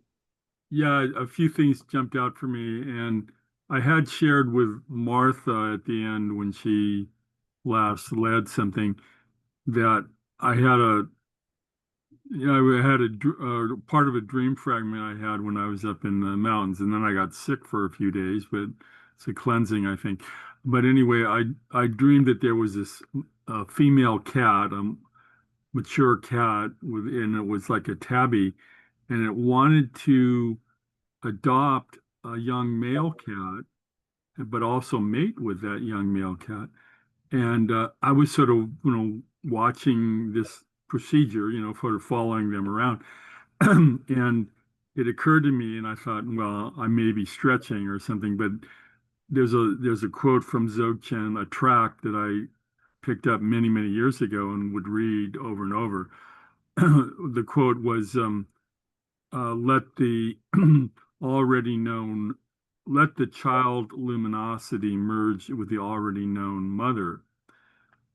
Yeah, a few things jumped out for me, and I had shared with Martha at the end when she last led something that I had a, I had part of a dream fragment I had when I was up in the mountains, and then I got sick for a few days, but it's a cleansing, I think. But anyway, I dreamed that there was this female cat, mature cat and it was like a tabby, and it wanted to adopt a young male cat, but also mate with that young male cat. And I was sort of, watching this procedure, sort of following them around. And it occurred to me, and I thought, well, I may be stretching or something, but there's a quote from Dzogchen, a tract that I picked up many, many years ago and would read over and over. The quote was, let the already known, let the child luminosity merge with the already known mother.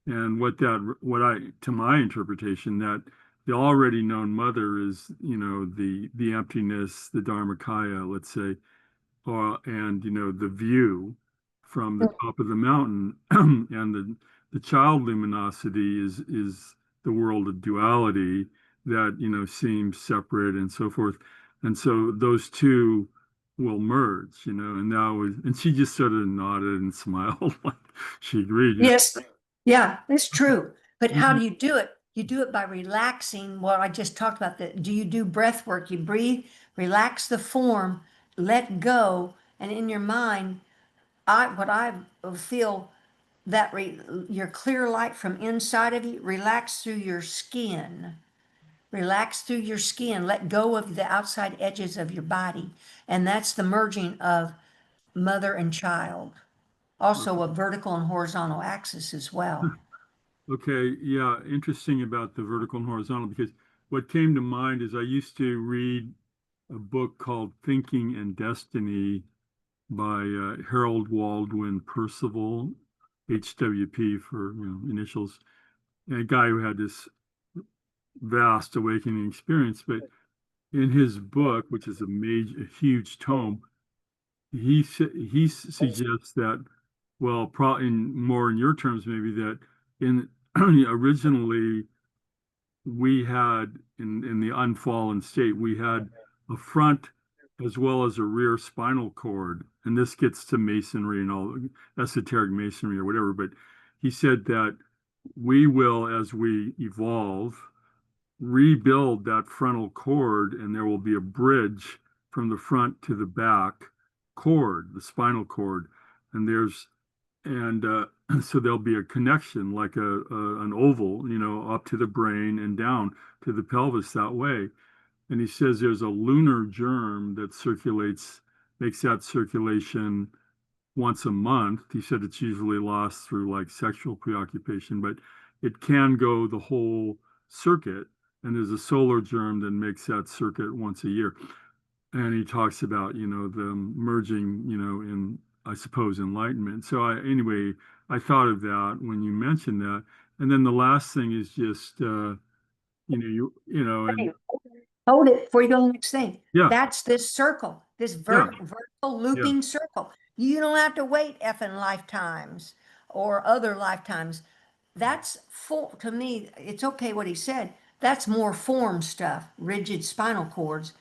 And to my interpretation, that the already known mother is, the emptiness, the Dharmakaya, let's say, and the view from the top of the mountain, and the child luminosity is the world of duality that seems separate and so forth, and so those two will merge, and she just sort of nodded and smiled like she agreed. Yes, yeah, it's true. But how Mhm. do you do it? You do it by relaxing what I just talked about. Do you do breath work? You breathe, relax the form, let go, and in your mind, what I feel that your clear light from inside of you, relax through your skin. Relax through your skin. Let go of the outside edges of your body. And that's the merging of mother and child. Also a vertical and horizontal axis as well. Okay, yeah, interesting about the vertical and horizontal, because what came to mind is I used to read a book called Thinking and Destiny by Harold Waldwin Percival, HWP for initials, a guy who had this vast awakening experience. But in his book, which is a huge tome, he suggests that, well, probably more in your terms, maybe that in originally we had in the unfallen state, we had a front as well as a rear spinal cord. And this gets to masonry and all esoteric masonry or whatever. But he said that we will, as we evolve, rebuild that frontal cord, and there will be a bridge from the front to the back cord, the spinal cord. And so there'll be a connection, like an oval, up to the brain and down to the pelvis that way. And he says there's a lunar germ that circulates, makes that circulation once a month. He said it's usually lost through like sexual preoccupation, but it can go the whole circuit. And there's a solar germ that makes that circuit once a year. And he talks about, the merging, in, I suppose, enlightenment. So anyway, I thought of that when you mentioned that. And then the last thing is just, and Hold it before you go to the next thing. yeah, That's this circle, this yeah, vertical yeah, looping circle. You don't have to wait effing lifetimes or other lifetimes. That's full to me. It's okay what he said. That's more form stuff, rigid spinal cords.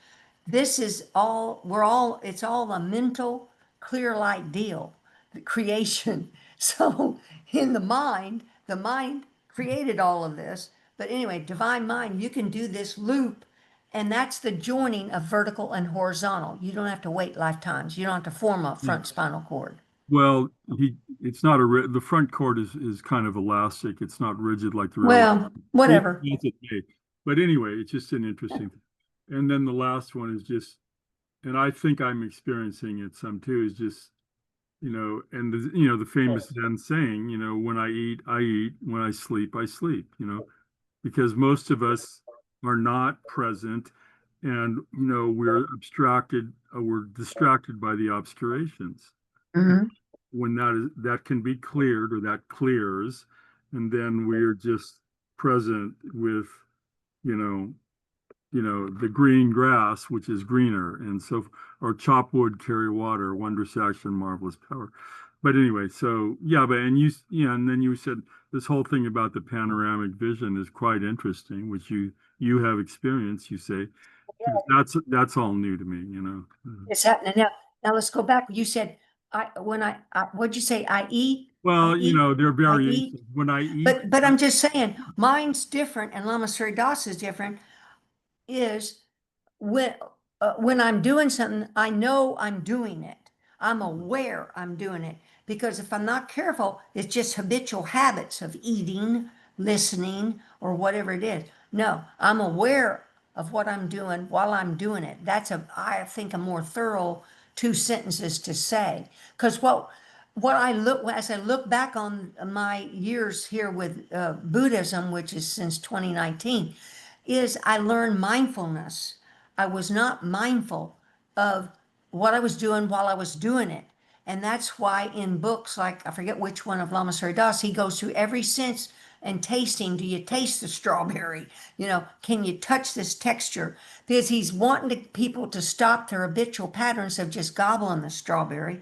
This is all, it's all a mental clear light deal, the creation. So in the mind created all of this. But anyway, divine mind, you can do this loop, and that's the joining of vertical and horizontal. You don't have to wait lifetimes. You don't have to form a yeah. front spinal cord. Well, it's not the front cord is kind of elastic. It's not rigid like the railroad. Well, whatever. It's okay. But anyway, it's just an interesting thing. And then the last one is just, and I think I'm experiencing it some too, is just, and the famous Zen saying, when I eat, I eat, when I sleep, because most of us are not present and, we're abstracted, we're distracted by the obscurations. Mhm. When that can be cleared, or that clears, and then we're just present with, you know, the green grass, which is greener, and so, or chop wood, carry water, wondrous action, marvelous power. But anyway, so yeah, and then you said this whole thing about the panoramic vision is quite interesting, which you have experienced, you say, because that's all new to me. It's happening now. Now let's go back. You said what'd you say? I Well, eat, there are I eat. variations. When I eat, But I'm just saying, mine's different, and Lama Sri Das is different. Is when when I'm doing something, I know I'm doing it. I'm aware I'm doing it because if I'm not careful, it's just habitual habits of eating, listening, or whatever it is. No, I'm aware of what I'm doing while I'm doing it. I think, a more thorough two sentences to say. Because as I look back on my years here with Buddhism, which is since 2019, is I learned mindfulness. I was not mindful of what I was doing while I was doing it. And that's why in books like, I forget which one of Lama Sri Das, he goes through every sense and tasting. Do you taste the strawberry? Can you touch this texture? Because he's wanting people to stop their habitual patterns of just gobbling the strawberry,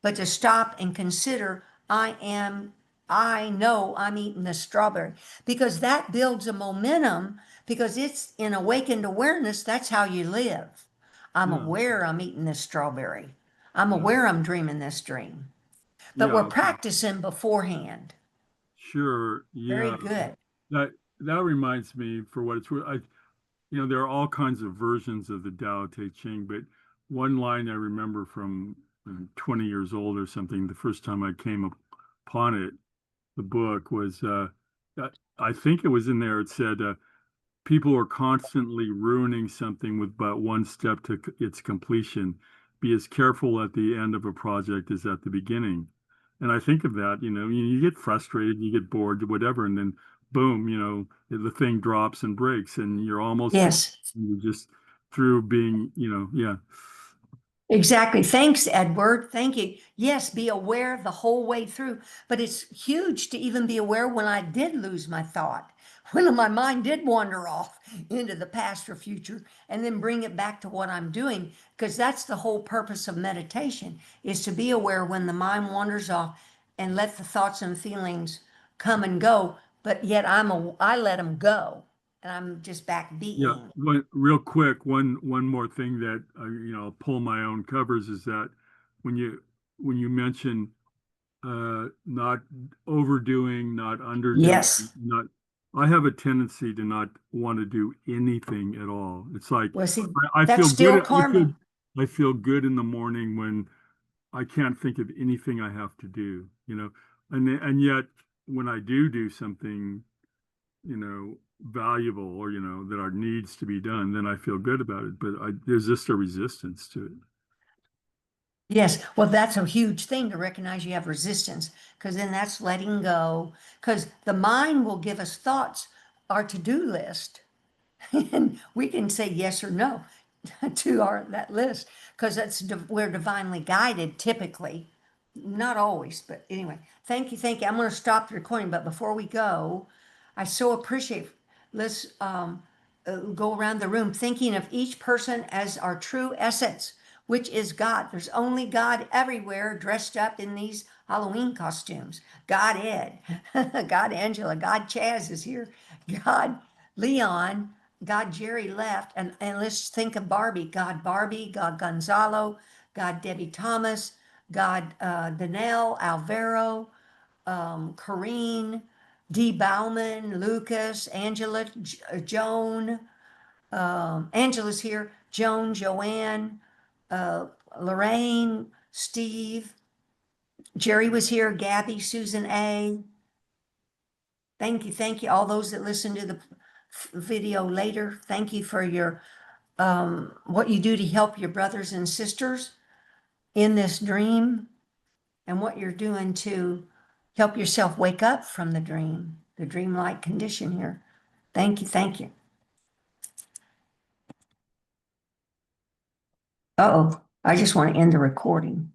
but to stop and consider, I know I'm eating the strawberry, because that builds a momentum, because it's in awakened awareness. That's how you live. I'm yeah, aware I'm eating this strawberry. I'm yeah, aware I'm dreaming this dream. But we're yeah, practicing beforehand. sure, Very yeah. good. That reminds me, for what it's worth, there are all kinds of versions of the Tao Te Ching, but one line I remember from 20 years old or something, the first time I came upon it, the book was, I think it was in there. It said, people are constantly ruining something with but one step to its completion. Be as careful at the end of a project as at the beginning. And I think of that, you get frustrated, you get bored, whatever, and then boom, the thing drops and breaks, and you're almost finished. Yes. You're just through being, yeah, Exactly. Thanks, Edward. Thank you. Yes, be aware the whole way through. But it's huge to even be aware when I did lose my thought, when my mind did wander off into the past or future, and then bring it back to what I'm doing. Because that's the whole purpose of meditation, is to be aware when the mind wanders off and let the thoughts and feelings come and go. But yet I let them go, and I'm just back yeah. being. Real quick, one more thing that I'll pull my own covers is that when you mention not overdoing, not underdoing, Yes. not. I have a tendency to not want to do anything at all. It's like Well, see, I that's feel good. still karma. I feel good in the morning when I can't think of anything I have to do. And yet when I do something, valuable, or that are needs to be done, then I feel good about it. But there's just a resistance to it. Yes, well, that's a huge thing to recognize you have resistance, because then that's letting go. Because the mind will give us thoughts, our to-do list, and we can say yes or no to our that list, because we're divinely guided typically, not always, but anyway. Thank you, thank you. I'm going to stop the recording, but before we go, I so appreciate. Let's go around the room thinking of each person as our true essence, which is God. There's only God everywhere dressed up in these Halloween costumes. God Ed, God Angela, God Chaz is here, God Leon, God Jerry left. And let's think of Barbie, God Gonzalo, God Debbie Thomas, God Danelle, Alvaro, Corrine, Dee Bauman, Lucas, Angela, Joan, Angela's here, Joan, Joanne, uh, Lorraine, Steve, Jerry was here, Gabby, Susan A. Thank you. All those that listen to the video later, thank you for your what you do to help your brothers and sisters in this dream, and what you're doing to help yourself wake up from the dreamlike condition here. Thank you. Uh-oh, I just want to end the recording.